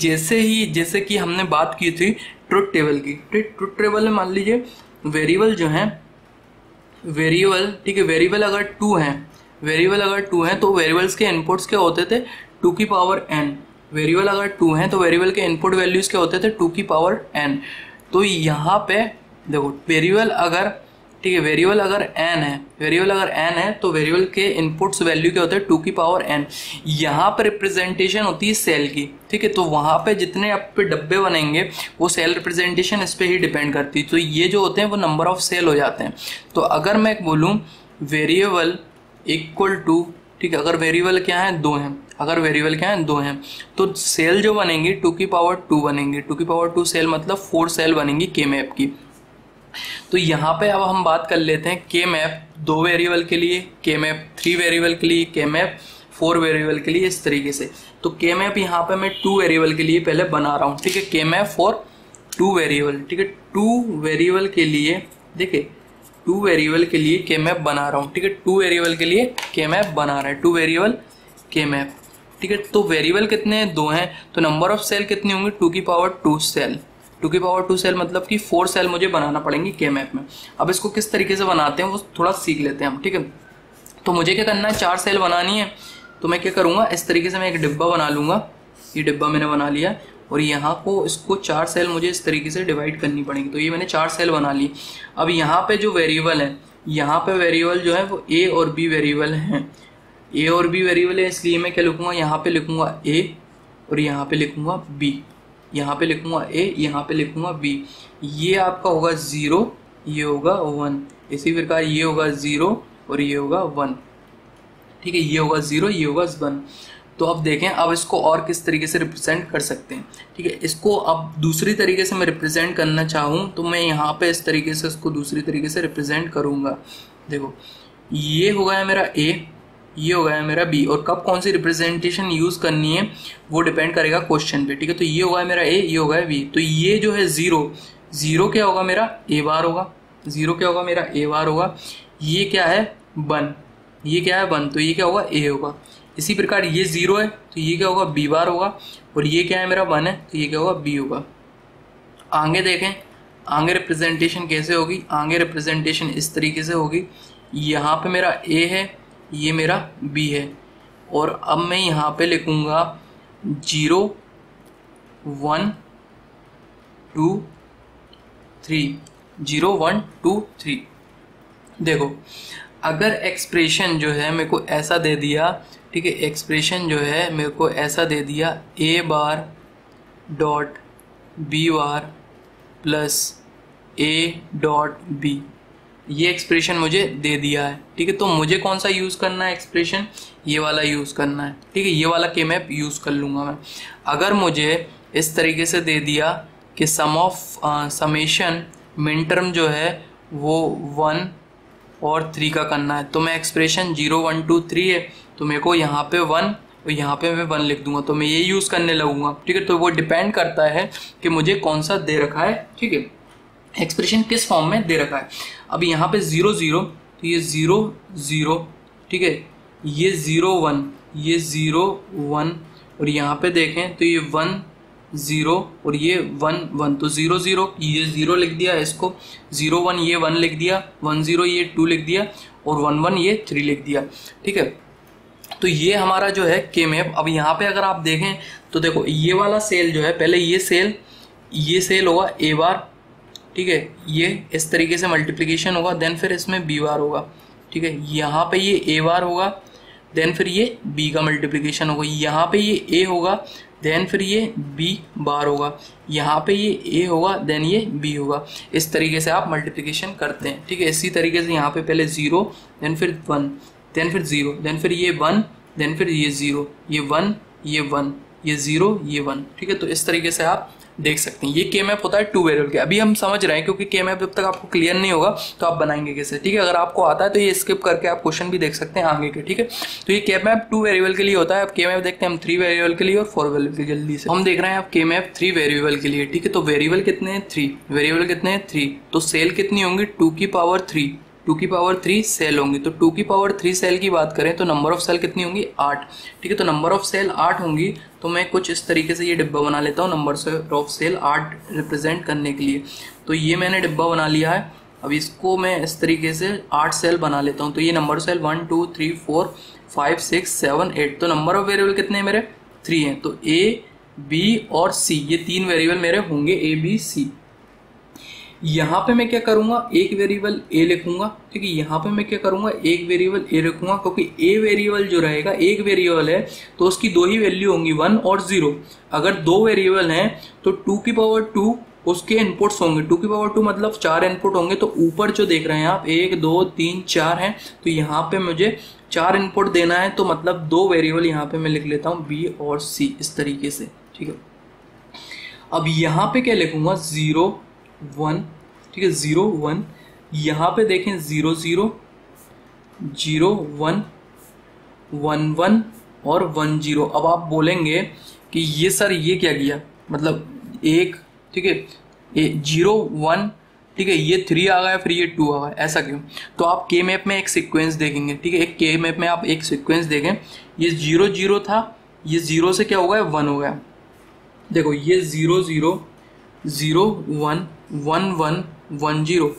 जैसे कि हमने बात की थी ट्रुथ टेबल की। ट्रुथ टेबल में मान लीजिए वेरिएबल जो है, वेरिएबल, ठीक है, वेरिएबल अगर 2 हैं तो वेरिएबल्स के इनपुट्स क्या होते थे, 2 की पावर n। वेरिएबल अगर 2 हैं तो वेरिएबल के इनपुट वैल्यूज क्या होते थे, 2 की पावर n। तो यहाँ पे देखो वेरिएबल अगर, ठीक है, वेरिएबल अगर n है तो वेरिएबल के इनपुट्स वैल्यू क्या होते हैं, 2 की पावर n। यहाँ पर रिप्रेजेंटेशन होती है सेल की। ठीक है, तो वहाँ पे जितने आप पे डब्बे बनेंगे वो सेल रिप्रेजेंटेशन इस पे ही डिपेंड करती है। तो ये जो होते हैं वो नंबर ऑफ सेल हो जाते हैं। तो अगर मैं बोलूँ वेरिएबल इक्वल टू, ठीक है, अगर वेरिएबल क्या है 2 हैं, तो सेल जो बनेंगी 2 की पावर 2 बनेंगी। 2 की पावर 2 सेल मतलब 4 सेल बनेंगी के मैप की। तो यहाँ पे अब हम बात कर लेते हैं के मैप 2 वेरिएबल के लिए, के मैप 3 वेरिएबल के लिए, के मैप 4 वेरिएबल के लिए, इस तरीके से। तो के मैप यहाँ पे मैं 2 वेरिएबल के लिए पहले बना रहा हूँ। ठीक है, के मैप फॉर 2 वेरिएबल। ठीक है, 2 वेरिएबल के लिए, देखिए 2 वेरिएबल के लिए के मैप बना रहा हूँ। ठीक है, 2 वेरिएबल के लिए के मैप बना रहा है, 2 वेरिएबल के मैप। ठीक है, तो वेरिएबल कितने हैं, 2 हैं, तो नंबर ऑफ सेल कितनी होंगी, 2 की पावर 2 सेल। 2 की पावर 2 सेल मतलब कि 4 सेल मुझे बनाना पड़ेंगी के मैप में। अब इसको किस तरीके से बनाते हैं वो थोड़ा सीख लेते हैं हम। ठीक है, तो मुझे क्या करना है, 4 सेल बनानी है, तो मैं क्या करूँगा, इस तरीके से मैं एक डिब्बा बना लूँगा। ये डिब्बा मैंने बना लिया और यहाँ को इसको 4 सेल मुझे इस तरीके से डिवाइड करनी पड़ेगी। तो ये मैंने 4 सेल बना ली। अब यहाँ पे जो वेरिएबल है, यहाँ पे वेरिएबल जो है वो ए और बी वेरिएबल हैं। ए और बी वेरिएबल है, इसलिए मैं क्या लिखूंगा, यहाँ पे लिखूंगा ए और यहाँ पे लिखूंगा बी, यहाँ पे लिखूंगा ए, यहाँ पे लिखूंगा बी। ये आपका होगा 0, ये होगा 1, इसी प्रकार ये होगा 0 और ये होगा 1, ठीक है। ये होगा 0, ये होगा 1। तो अब देखें, अब इसको और किस तरीके से रिप्रेजेंट कर सकते हैं, ठीक है। इसको अब दूसरी तरीके से मैं रिप्रेजेंट करना चाहूँ तो मैं यहाँ पे इस तरीके से इसको दूसरी तरीके से रिप्रेजेंट करूँगा। देखो, ये हो गया मेरा ए, ये हो गया मेरा बी, और कब कौन सी रिप्रेजेंटेशन यूज़ करनी है वो डिपेंड करेगा क्वेश्चन पे, ठीक है। तो ये होगा मेरा ए, ये होगा बी। तो ये जो है 0 क्या होगा मेरा ए बार होगा, 0 क्या होगा मेरा ए बार होगा। ये क्या है 1, ये क्या है 1, तो ये क्या होगा ए होगा। इसी प्रकार ये 0 है तो ये क्या होगा बी बार होगा, और ये क्या है मेरा 1 है तो ये क्या होगा बी होगा। आगे देखें, आगे रिप्रेजेंटेशन कैसे होगी। आगे रिप्रेजेंटेशन इस तरीके से होगी, यहाँ पे मेरा ए है, ये मेरा बी है, और अब मैं यहाँ पे लिखूँगा 0 1 2 3, 0 1 2 3। देखो, अगर एक्सप्रेशन जो है मेरे को ऐसा दे दिया, ठीक है, एक्सप्रेशन जो है मेरे को ऐसा दे दिया a bar dot b bar plus a dot b, ये एक्सप्रेशन मुझे दे दिया है, ठीक है। तो मुझे कौन सा यूज़ करना है एक्सप्रेशन, ये वाला यूज़ करना है, ठीक है। ये वाला के मैप यूज़ कर लूँगा मैं। अगर मुझे इस तरीके से दे दिया कि समेशन मिन टर्म जो है वो 1 और 3 का करना है, तो मैं एक्सप्रेशन 0 1 2 3 है, तो मेरे को यहाँ पे 1 और यहाँ पे मैं 1 लिख दूंगा, तो मैं ये यूज़ करने लगूंगा, ठीक है। तो वो डिपेंड करता है कि मुझे कौन सा दे रखा है, ठीक है, एक्सप्रेशन किस फॉर्म में दे रखा है। अब यहाँ पे 0 0, तो ये 0 0, ठीक है, ये 0 1, ये 0 1, और यहाँ पे देखें तो ये 1 0 और ये 1 1, तो 0 0, ये 0 लिख दिया इसको, 0 1 ये 1 लिख दिया, 1 0 ये 2 लिख दिया, और 1 1 ये 3 लिख दिया, ठीक है। तो ये हमारा जो है के मैप। अब यहाँ पे अगर आप देखें तो देखो, ये वाला सेल जो है, पहले ये सेल होगा ए बार, ठीक है, ये इस तरीके से मल्टीप्लिकेशन होगा, देन फिर इसमें बी बार होगा, ठीक है। यहाँ पे ये ए बार होगा, देन फिर ये बी का मल्टीप्लिकेशन होगा, यहाँ पे ये ए होगा, देन फिर ये बी बार होगा, यहाँ पे ये ए होगा, देन ये बी होगा। इस तरीके से आप मल्टीप्लिकेशन करते हैं, ठीक है। इसी तरीके से यहाँ पे पहले 0, देन फिर 1, देन फिर 0, देन फिर ये 1, देन फिर ये 0, ये 1, ये 1, ये 0, ये 1, ठीक है। तो इस तरीके से आप देख सकते हैं। ये के मैप होता है 2 वेरिएबल के। अभी हम समझ रहे हैं, क्योंकि के मैप जब तक आपको क्लियर नहीं होगा तो आप बनाएंगे कैसे, ठीक है। अगर आपको आता है तो ये स्किप करके आप क्वेश्चन भी देख सकते हैं आगे के, ठीक है। तो ये के मैप 2 वेरिएबल के लिए होता है। अब के मैप देखते हैं हम 3 वेरिएबल के लिए और 4 वेरिएबल के। जल्दी से हम देख रहे हैं अब के मैप 3 वेरिएबल के लिए, ठीक है। तो वेरिएबल कितने हैं 3, वेरिएबल कितने हैं 3, तो सेल कितनी होंगी 2 की पावर 3, 2 की पावर 3 सेल होंगी। तो 2 की पावर 3 सेल की बात करें तो नंबर ऑफ सेल कितनी होंगी 8, ठीक है। तो नंबर ऑफ सेल 8 होंगी, तो मैं कुछ इस तरीके से ये डिब्बा बना लेता हूँ नंबर ऑफ सेल 8 रिप्रेजेंट करने के लिए। तो ये मैंने डिब्बा बना लिया है। अब इसको मैं इस तरीके से 8 सेल बना लेता हूँ। तो ये नंबर ऑफ सेल 1 2 3 4 5 6 7 8, तो नंबर ऑफ वेरिएबल कितने हैं मेरे 3 हैं। तो ए बी और सी, ये 3 वेरिएबल मेरे होंगे ए बी सी। यहाँ पे मैं क्या करूँगा, एक वेरिएबल ए लिखूंगा, ठीक है। यहाँ पे मैं क्या करूँगा, एक वेरिएबल ए रखूंगा, क्योंकि ए वेरिएबल जो रहेगा, एक वेरिएबल है तो उसकी 2 ही वैल्यू होंगी 1 और 0। अगर 2 वेरिएबल हैं तो 2 की पावर 2 उसके इनपुट्स होंगे, 2 की पावर 2 मतलब 4 इनपुट होंगे। तो ऊपर जो देख रहे हैं आप 1 2 3 4 हैं, तो यहाँ पे मुझे 4 इनपुट देना है, तो मतलब 2 वेरिएबल यहाँ पे मैं लिख लेता हूँ बी और सी इस तरीके से, ठीक है। अब यहाँ पे क्या लिखूंगा 0 1, ठीक है, 0 1, यहाँ पे देखें 0 0 0 1 1 1 और 1 0। अब आप बोलेंगे कि ये सर ये क्या किया, मतलब एक, ठीक है, 0 1, ठीक है, ये 3 आ गया, फिर ये 2 आ गया, ऐसा क्यों। तो आप के मैप में एक सीक्वेंस देखेंगे, ठीक है, एक के मैप में आप एक सीक्वेंस देखें। ये 0 0 था, ये 0 से क्या हो गया 1 हो गया। देखो ये 0 0 0 1 1 1 1 0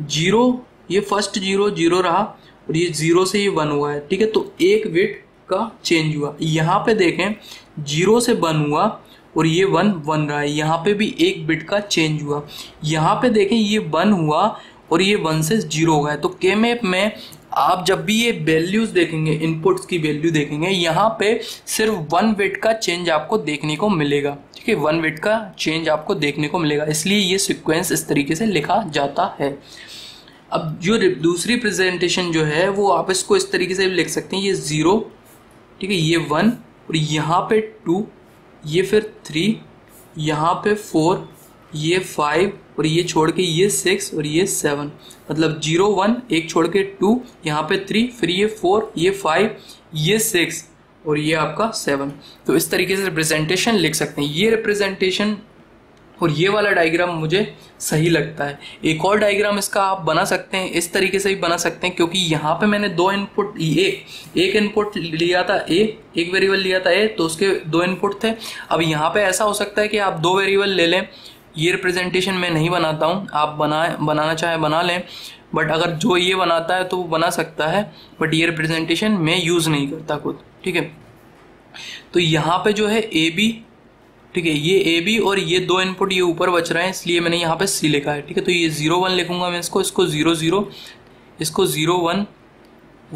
0, ये फर्स्ट 0 0 रहा, और ये 0 से ये 1 हुआ है, ठीक है। तो एक बिट का चेंज हुआ। यहाँ पे देखें 0 से 1 हुआ और ये 1 1 रहा है, यहाँ पे भी एक बिट का चेंज हुआ। यहाँ पे देखें ये 1 हुआ और ये 1 से 0 हो गया। तो के मैप में आप जब भी ये वैल्यूज देखेंगे, इनपुट्स की वैल्यू देखेंगे, यहाँ पे सिर्फ 1 बिट का चेंज आपको देखने को मिलेगा। ठीक है, 1 बिट का चेंज आपको देखने को मिलेगा, इसलिए ये सीक्वेंस इस तरीके से लिखा जाता है। अब जो दूसरी प्रेजेंटेशन जो है वो आप इसको इस तरीके से लिख सकते हैं, ये 0, ठीक है, ये 1 और यहाँ पे 2, ये फिर 3, यहाँ पे 4, ये 5 और ये छोड़ के ये 6 और ये 7, मतलब 0 1 एक छोड़ के 2, यहाँ पे 3, फिर ये 4, ये 5, ये 6 और ये आपका 7। तो इस तरीके से रिप्रेजेंटेशन लिख सकते हैं। ये रिप्रेजेंटेशन और ये वाला डायग्राम मुझे सही लगता है। एक और डायग्राम इसका आप बना सकते हैं, इस तरीके से भी बना सकते हैं, क्योंकि यहाँ पे मैंने दो इनपुट, एक इनपुट लिया था ए, एक वेरिएबल लिया था ए, तो उसके 2 इनपुट थे। अब यहाँ पे ऐसा हो सकता है कि आप 2 वेरिएबल ले लें। ये रिप्रेजेंटेशन मैं नहीं बनाता हूँ, आप बनाना चाहे बना लें, बट अगर जो ये बनाता है तो वो बना सकता है, बट ये रिप्रेजेंटेशन मैं यूज़ नहीं करता खुद। ठीक है, तो यहाँ पे जो है ए बी, ठीक है, ये ए बी और ये 2 इनपुट ये ऊपर बच रहे हैं, इसलिए मैंने यहाँ पे सी लिखा है। ठीक है, तो ये 0 1 लिखूंगा मैं इसको 0 0, इसको 0 1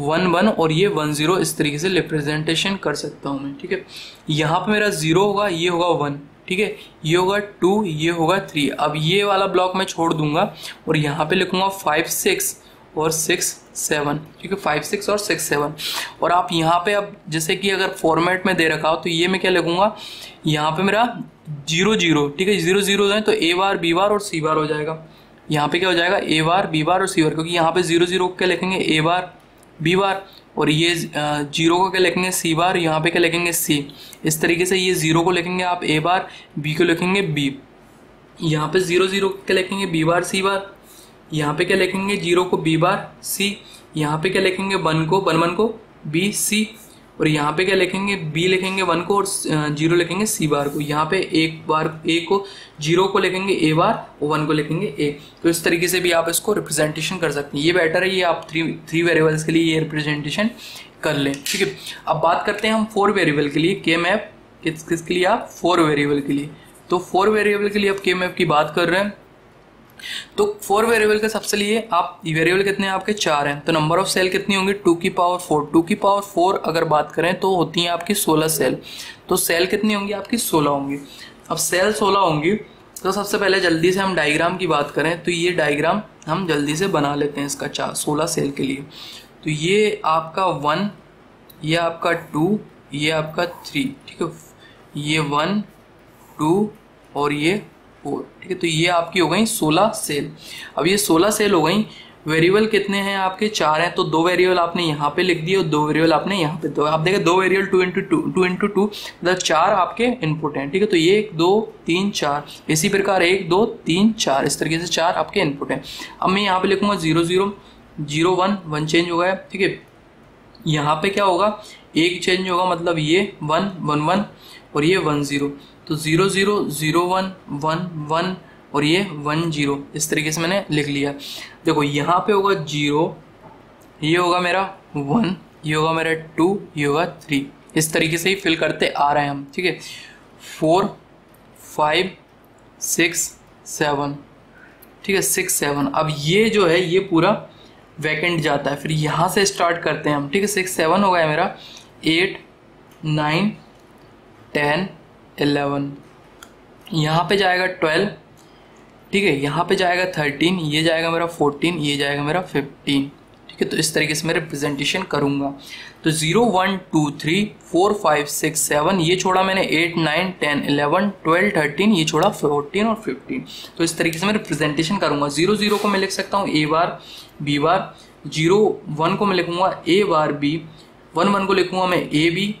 1 1 और ये 1 0, इस तरीके से रिप्रेजेंटेशन कर सकता हूँ मैं। ठीक है, यहाँ पे मेरा 0 होगा, ये होगा 1, ठीक है, ये होगा 2, ये होगा 3। अब ये वाला ब्लॉक मैं छोड़ दूंगा और यहाँ पे लिखूंगा 5 6 और 6 7, ठीक है, 5 6 और 6 7। और आप यहाँ पे अब जैसे कि अगर फॉर्मेट में दे रखा हो तो ये मैं क्या लिखूंगा, यहाँ पे मेरा 0 0, ठीक है, 0 0 हो जाए तो ए बार बी बार और सी बार हो जाएगा। यहाँ पे क्या हो जाएगा, ए बार बी बार और सी बार, क्योंकि यहाँ पे 0 0 क्या लिखेंगे, ए बार बी बार, और ये 0 को क्या लिखेंगे, सी बार, यहाँ पे क्या लिखेंगे, सी। इस तरीके से ये 0 को लिखेंगे आप ए बार, बी को लिखेंगे बी, यहाँ पे 0 0 क्या लिखेंगे, बी बार सी बार, यहाँ पे क्या लिखेंगे, 0 को बी बार सी, यहाँ पे क्या लिखेंगे, 1 को बी सी, और यहाँ पे क्या लिखेंगे, बी लिखेंगे 1 को और 0 लिखेंगे सी बार को। यहाँ पे एक बार ए को 0 को लिखेंगे ए बार और 1 को लिखेंगे ए। तो इस तरीके से भी आप इसको रिप्रेजेंटेशन कर सकते हैं। ये बेटर है, ये आप थ्री वेरिएबल्स के लिए ये रिप्रेजेंटेशन कर लें। ठीक है, अब बात करते हैं हम 4 वेरिएबल के लिए। के मैप किसके लिए, आप 4 वेरिएबल के लिए। तो 4 वेरिएबल के लिए आप के मैप की बात कर रहे हैं, तो 4 वेरिएबल के सबसे लिए आप वेरिएबल कितने हैं, आपके 4 हैं, तो नंबर ऑफ सेल कितनी होंगी, 2 की पावर 4। 2 की पावर 4 अगर बात करें तो होती हैं आपकी 16 सेल। तो सेल कितनी होंगी, आपकी 16 होंगी। अब सेल 16 होंगी तो सबसे पहले जल्दी से हम डायग्राम की बात करें तो ये डायग्राम हम जल्दी से बना लेते हैं इसका 16 सेल के लिए। तो ये आपका 1, ये आपका 2, ये आपका 3, ठीक है, ये 1 2 और ये 4, ठीक है। तो ये आपकी हो गई 16 सेल। अब ये 16 सेल हो गई। वेरिएबल कितने हैं आपके, 4 हैं, तो 2 वेरिएबल आपने यहाँ पे लिख दिए और 2 वेरिएबल आपने यहाँ पे। तो आप देखें 2 वेरिएबल 2 इंटू टू मतलब 4 आपके इनपुट हैं, ठीक है। तो ये 1 2 3 4, इसी प्रकार 1 2 3 4, इस तरीके से 4 आपके इनपुट हैं। अब मैं यहाँ पे लिखूंगा 0 0 0 1 1 चेंज हो गया, ठीक है। यहाँ पे क्या होगा, 1 चेंज होगा, मतलब ये 1 1 1 और ये 1 0। तो 0 0 0 1 1 1 और ये 1 0, इस तरीके से मैंने लिख लिया। देखो यहाँ पे होगा 0, ये होगा मेरा 1, ये होगा मेरा 2, ये होगा 3, इस तरीके से ही फिल करते आ रहे हैं हम, ठीक है। 4 5 6 7, ठीक है, 6 7। अब ये जो है ये पूरा वैकेंट जाता है, फिर यहाँ से स्टार्ट करते हैं हम, ठीक है। 6 7 हो गया मेरा, 8 9 10 11, यहाँ पे जाएगा 12, ठीक है, यहाँ पे जाएगा 13, ये जाएगा मेरा 14, ये जाएगा मेरा 15, ठीक है। तो इस तरीके से मैं रिप्रेजेंटेशन करूँगा। तो 0 1 2 3 4 5 6 7, ये छोड़ा मैंने 8 9 10 11 12 13, ये छोड़ा 14 और 15। तो इस तरीके से मैं रिप्रेजेंटेशन करूँगा। 0 0 को मैं लिख सकता हूँ ए बार बी बार, 0 1 को मैं लिखूँगा ए बार बी, 1 1 को लिखूँगा मैं ए बी,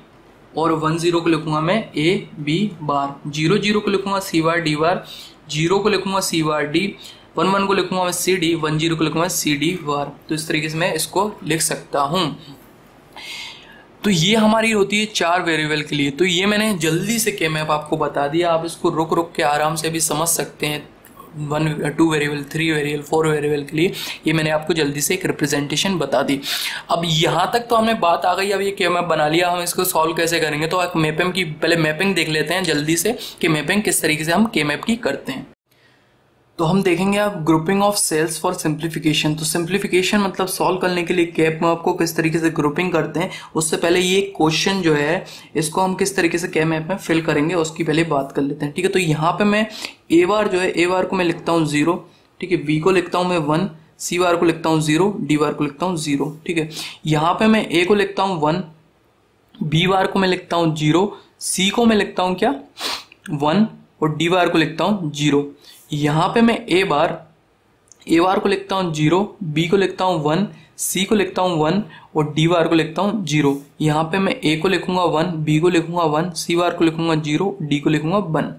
और 1 0 को लिखूंगा मैं ए बी बार, 0 0 को लिखूंगा सी बार डी बार, 0 को लिखूंगा सी बार डी, 1 1 को लिखूंगा मैं सी डी, 1 0 को लिखूंगा सी डी बार। तो इस तरीके से मैं इसको लिख सकता हूं। तो ये हमारी होती है 4 वेरिएबल के लिए। तो ये मैंने जल्दी से के मैप आपको बता दिया, आप इसको रुक रुक के आराम से भी समझ सकते हैं। 2 वेरिएबल, 3 वेरिएबल, 4 वेरिएबल के लिए। ये मैंने आपको जल्दी से एक रिप्रेजेंटेशन बता दी। अब यहाँ तक तो हमने बात आ गई। अब ये के मैप बना लिया, हम इसको सॉल्व कैसे करेंगे। तो एक मैपिंग की पहले मैपिंग देख लेते हैं जल्दी से कि मैपिंग किस तरीके से हम के मैप की करते हैं। तो हम देखेंगे आप grouping of cells for simplification. तो सिंप्लीफिकेशन मतलब सॉल्व करने के लिए के मैप को किस तरीके से ग्रुपिंग करते हैं। उससे पहले ये क्वेश्चन जो है इसको हम किस तरीके से के मैप में फिल करेंगे उसकी पहले बात कर लेते हैं, ठीक है। तो यहाँ पे मैं ए बार जो है, ए बार को मैं लिखता हूँ 0, ठीक है। बी को लिखता हूँ मैं 1, सी बार को लिखता हूँ 0, डी बार को लिखता हूँ 0, ठीक है। यहाँ पे मैं ए को लिखता हूँ 1, बी बार को मैं लिखता हूँ 0, सी को मैं लिखता हूँ क्या 1 और डी बार को लिखता हूँ 0। यहाँ पे मैं ए बार को लिखता हूँ 0, बी को लिखता हूँ 1, सी को लिखता हूँ 1 और डी बार को लिखता हूँ 0। यहाँ पे मैं ए को लिखूंगा 1, बी को लिखूंगा 1, सी बार को लिखूंगा 0, डी को लिखूंगा 1।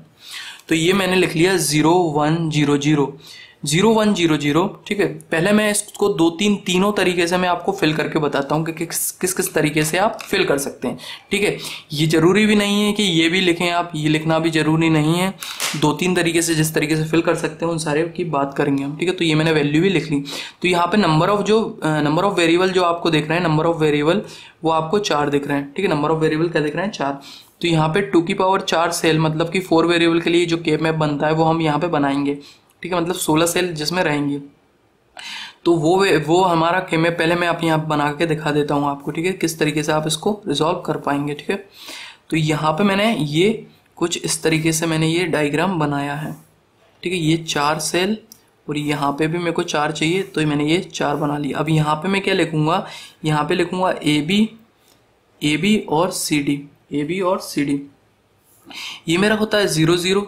तो ये मैंने लिख लिया 0 1 0 0 0 1 0 0, ठीक है। पहले मैं इसको तीनों तरीके से मैं आपको फिल करके बताता हूँ कि किस किस तरीके से आप फिल कर सकते हैं, ठीक है। ये जरूरी भी नहीं है कि ये भी लिखें आप, ये लिखना भी जरूरी नहीं है। 2-3 तरीके से जिस तरीके से फिल कर सकते हैं उन सारे की बात करेंगे हम, ठीक है। तो ये मैंने वैल्यू भी लिख ली। तो यहाँ पे नंबर ऑफ वेरिएबल जो आपको दिख रहे हैं, नंबर ऑफ वेरिएबल वो आपको 4 दिख रहे हैं, ठीक है। नंबर ऑफ वेरिएबल क्या दिख रहे हैं 4। तो यहाँ पे 2 की पावर 4 सेल मतलब कि 4 वेरिएबल के लिए जो के मैप बनता है वो हम यहाँ पे बनाएंगे, ठीक है। मतलब 16 सेल जिसमें रहेंगे। तो वो हमारा के मैप पहले मैं आप यहाँ बना के दिखा देता हूँ आपको, ठीक है, किस तरीके से आप इसको रिजॉल्व कर पाएंगे, ठीक है। तो यहाँ पे मैंने ये कुछ इस तरीके से मैंने ये डायग्राम बनाया है, ठीक है। ये 4 सेल और यहाँ पे भी मेरे को 4 चाहिए, तो मैंने ये 4 बना लिया। अब यहाँ पे मैं क्या लिखूंगा, यहाँ पे लिखूंगा ए बी और सी डी, ए बी और सी डी। ये मेरा होता है 0 0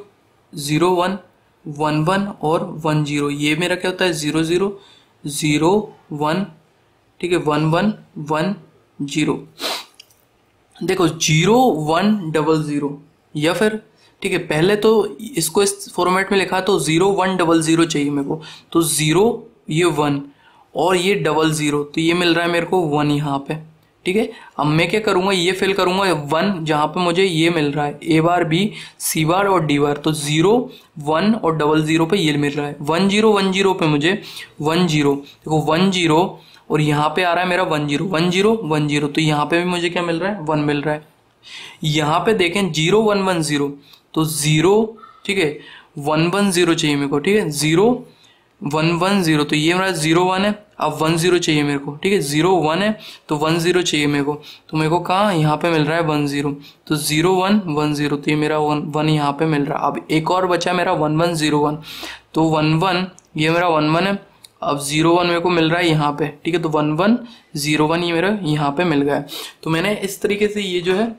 0 1 1 1 और 1 0। ये मेरा क्या होता है 0 0 0 1, ठीक है, 1 1 1 0। देखो 0 1 0 0 या फिर, ठीक है, पहले तो इसको इस फॉर्मेट में लिखा तो 0 1 0 0 चाहिए मेरे को। तो 0 ये 1 और ये 0 0, तो ये मिल रहा है मेरे को 1 यहाँ पे, ठीक है। अब मैं क्या करूंगा, ये फिल करूंगा 1 जहां पे मुझे ये मिल रहा है ए बार बी सी बार और डी बार। तो 0 1 और 0 0 पे ये मिल रहा है। 1 0 1 0 पे मुझे 1 0, देखो 1 0 और यहाँ पे आ रहा है मेरा 1 0 1 0 1 0। तो यहाँ पे भी मुझे क्या मिल रहा है 1 मिल रहा है। यहाँ पे देखें 0 1 1 0, तो 0, ठीक है, 1 1 0 चाहिए मेरे को, ठीक है। 0 1 1 0, तो ये मेरा 0 1 है। अब 1 0 चाहिए मेरे को, ठीक है। 0 1 है तो 1 0 चाहिए मेरे को। तो मेरे को कहाँ यहाँ पे मिल रहा है 1 0, तो 0 1 1 0, तो ये मेरा 1 यहाँ पे मिल रहा है। अब एक और बचा मेरा 1 1 0 1, तो 1 1 ये मेरा 1 1 है। अब 0 1 मेरे को मिल रहा है यहाँ पे, ठीक है। तो 1 1 0 1 ये मेरा यहाँ पे मिल गया। तो मैंने इस तरीके से ये जो है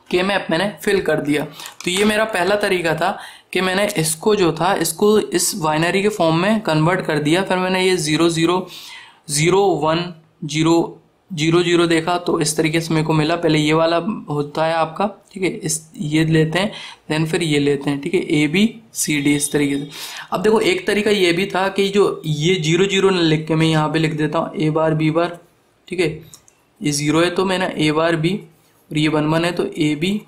के मैप मैंने फिल कर दिया। तो ये मेरा पहला तरीका था कि मैंने इसको जो था इसको इस बाइनरी के फॉर्म में कन्वर्ट कर दिया। फिर मैंने ये 0 0 0 1 0 0 0 देखा तो इस तरीके से मेरे को मिला। पहले ये वाला होता है आपका, ठीक है, इस ये लेते हैं, देन फिर ये लेते हैं, ठीक है, ए बी सी डी इस तरीके से। अब देखो एक तरीका ये भी था कि जो ये 0 0 न लिख के मैं यहाँ पे लिख देता हूँ ए बार बी बार, ठीक है। ये 0 है तो मैंने ए बार बी, और ये 1 1 है तो ए बी,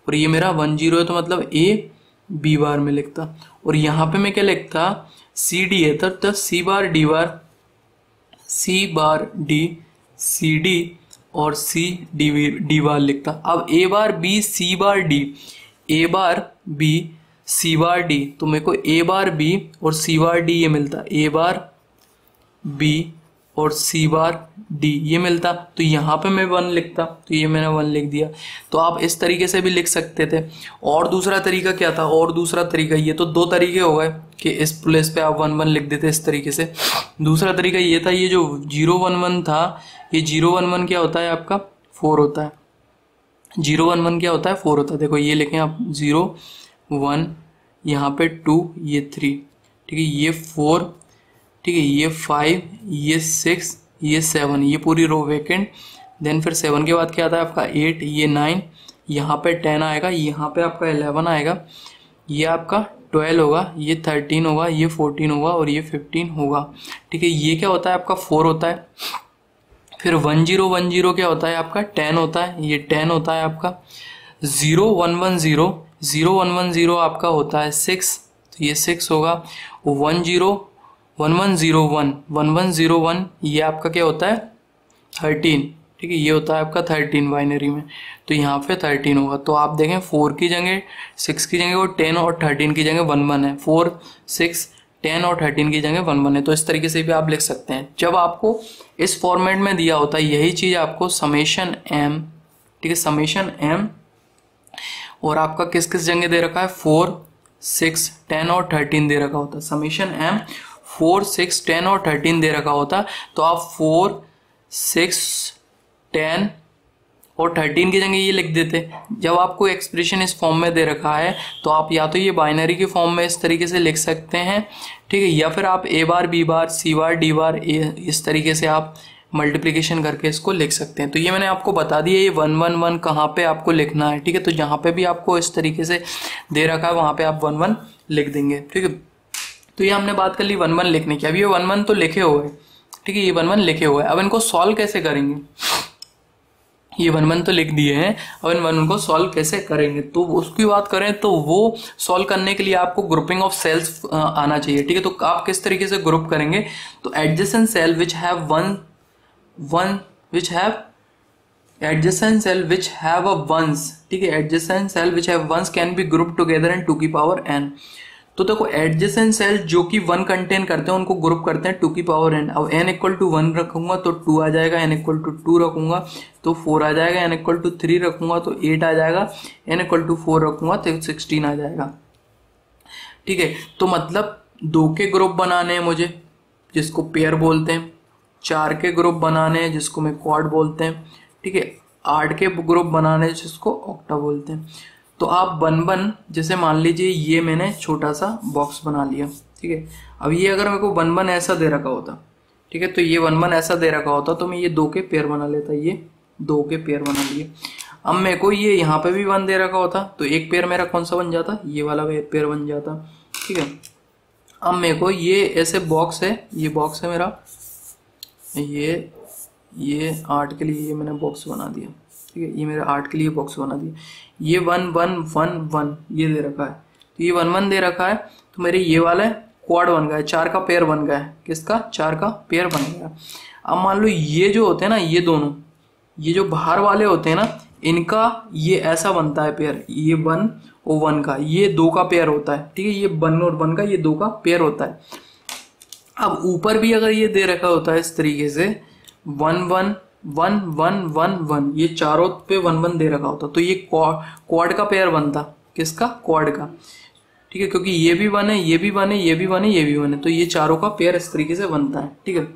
और ये मेरा 1 0 है तो मतलब ए बी बार में लिखता। और यहाँ पे मैं क्या लिखता, सी डी है तो सी बार डी बार, सी बार डी सी डी और सी डी बार लिखता। अब ए बार बी सी बार डी, ए बार बी सी बार डी, तो मेरे को ए बार बी और सी बार डी ये मिलता, ए बार बी और सी बार डी ये मिलता। तो यहाँ पे मैं 1 लिखता, तो ये मैंने 1 लिख दिया। तो आप इस तरीके से भी लिख सकते थे। और दूसरा तरीका क्या था, और दूसरा तरीका, ये तो 2 तरीके हो गए कि इस प्लेस पे आप 1 1 लिख देते इस तरीके से। दूसरा तरीका ये था, ये जो 0 1 1 था, ये 0 1 1 क्या होता है आपका 4 होता है। 0 1 1 क्या होता है 4 होता है। देखो ये लिखें आप 0 1, यहाँ पे 2, ये 3, ठीक है, ये 4, ठीक है, ये 5, ये 6, ये 7, ये पूरी रो वेकेंट। देन फिर 7 के बाद क्या आता है आपका 8, ये 9, यहाँ पे 10 आएगा, यहाँ पे आपका 11 आएगा, ये आपका 12 होगा, ये 13 होगा, ये 14 होगा और ये 15 होगा, ठीक है। ये क्या होता है आपका 4 होता है। फिर 1 0 1 0 क्या होता है आपका 10 होता है, ये 10 होता है आपका। 0 1 1 0 0 1 1 0 आपका होता है 6, तो ये 6 होगा। 1101 ये आपका क्या होता है 13, ठीक है, ये होता है आपका 13 बाइनरी में, तो यहाँ पे 13 होगा। तो आप देखें 4 की जगह 6 की जगह और 10 और 13 की जगह 1 है, 4 6 10 और 13 की जगह 1 है। तो इस तरीके से भी आप लिख सकते हैं। जब आपको इस फॉर्मेट में दिया होता है यही चीज़ आपको समेशन m, ठीक है, समेशन m और आपका किस किस जगह दे रखा है 4 6 10 और 13 दे रखा होता है। समेशन m 4 6 10 और 13 दे रखा होता, तो आप 4 6 10 और 13 की जगह ये लिख देते। जब आपको एक्सप्रेशन इस फॉर्म में दे रखा है तो आप या तो ये बाइनरी के फॉर्म में इस तरीके से लिख सकते हैं, ठीक है, या फिर आप a bar b bar c bar d बार इस तरीके से आप मल्टीप्लिकेशन करके इसको लिख सकते हैं। तो ये मैंने आपको बता दिया ये 111 कहाँ पे आपको लिखना है, ठीक है। तो जहाँ पे भी आपको इस तरीके से दे रखा है वहाँ पे आप 11 लिख देंगे, ठीक है। तो ये हमने बात कर ली 11 लिखने की। अब ये 11 तो लिखे हुए, ठीक है, ये 11 लिखे हुए। अब इनको सॉल्व कैसे करेंगे, ये 11 तो लिख दिए हैं, अब इन 11 को सॉल्व कैसे करेंगे, तो उसकी बात करें तो वो सॉल्व करने के लिए आपको ग्रुपिंग ऑफ सेल्स आना चाहिए, ठीक है। तो आप किस तरीके से ग्रुप करेंगे, तो adjacent cell which have adjacent cell which have a ones, ठीक है, adjacent cell which have ones can be grouped together in 2 की पावर n। तो देखो एडजेसेंट सेल जो कि 1 कंटेन करते हैं उनको ग्रुप करते हैं 2 की पावर n। अब n इक्वल टू 1 रखूंगा तो 2 आ जाएगा, n इक्वल टू 2 रखूंगा तो 4 आ जाएगा, n इक्वल टू 3 रखूंगा तो 8 आ जाएगा, n इक्वल टू 4 रखूंगा तो 16 आ जाएगा, ठीक है। तो मतलब 2 के ग्रुप बनाने हैं मुझे जिसको पेयर बोलते हैं, 4 के ग्रुप बनाने हैं जिसको मैं क्वाड बोलते हैं, ठीक है, 8 के ग्रुप बनाने हैं जिसको ऑक्टा बोलते हैं। तो आप 1 जैसे मान लीजिए ये मैंने छोटा सा बॉक्स बना लिया, ठीक है। अब ये अगर मेरे को 1 ऐसा दे रखा होता, ठीक है, तो ये 1 ऐसा दे रखा होता तो मैं ये 2 के पेयर बना लेता, ये 2 के पेयर बना लिए। अब मेरे को ये यहाँ पे भी 1 दे रखा होता तो एक पेयर मेरा कौन सा बन जाता, ये वाला पेयर बन जाता, ठीक है। अब मेरे को ये ऐसे बॉक्स है, ये बॉक्स है मेरा, ये 8 के लिए ये मैंने बॉक्स बना दिया, ठीक है, ये मेरा 8 के लिए बॉक्स बना दिया। ये 1 1 1 1 ये दे रखा है, तो ये 1 1 दे रखा है, तो मेरे ये वाला क्वाड बन गया है, 4 का पेयर बन गया है, किसका 4 का पेयर बन गया। अब मान लो ये जो होते हैं ना, ये दोनों, ये जो बाहर वाले होते हैं ना, इनका ये ऐसा बनता है पेयर, ये 1 और 1 का, ये 2 का पेयर होता है, ठीक है, ये 1 और 1 का ये 2 का पेयर होता है। अब ऊपर भी अगर ये दे रखा होता है इस तरीके से 1 1 1 1 1 1, ये चारों पे 1 1 दे रखा होता तो ये क्वाड का पेयर बनता, किसका क्वाड का, ठीक है, क्योंकि ये भी 1 है, ये भी 1 है, ये भी 1 है, ये भी 1 है, तो ये चारों का पेयर इस तरीके से बनता है, ठीक है।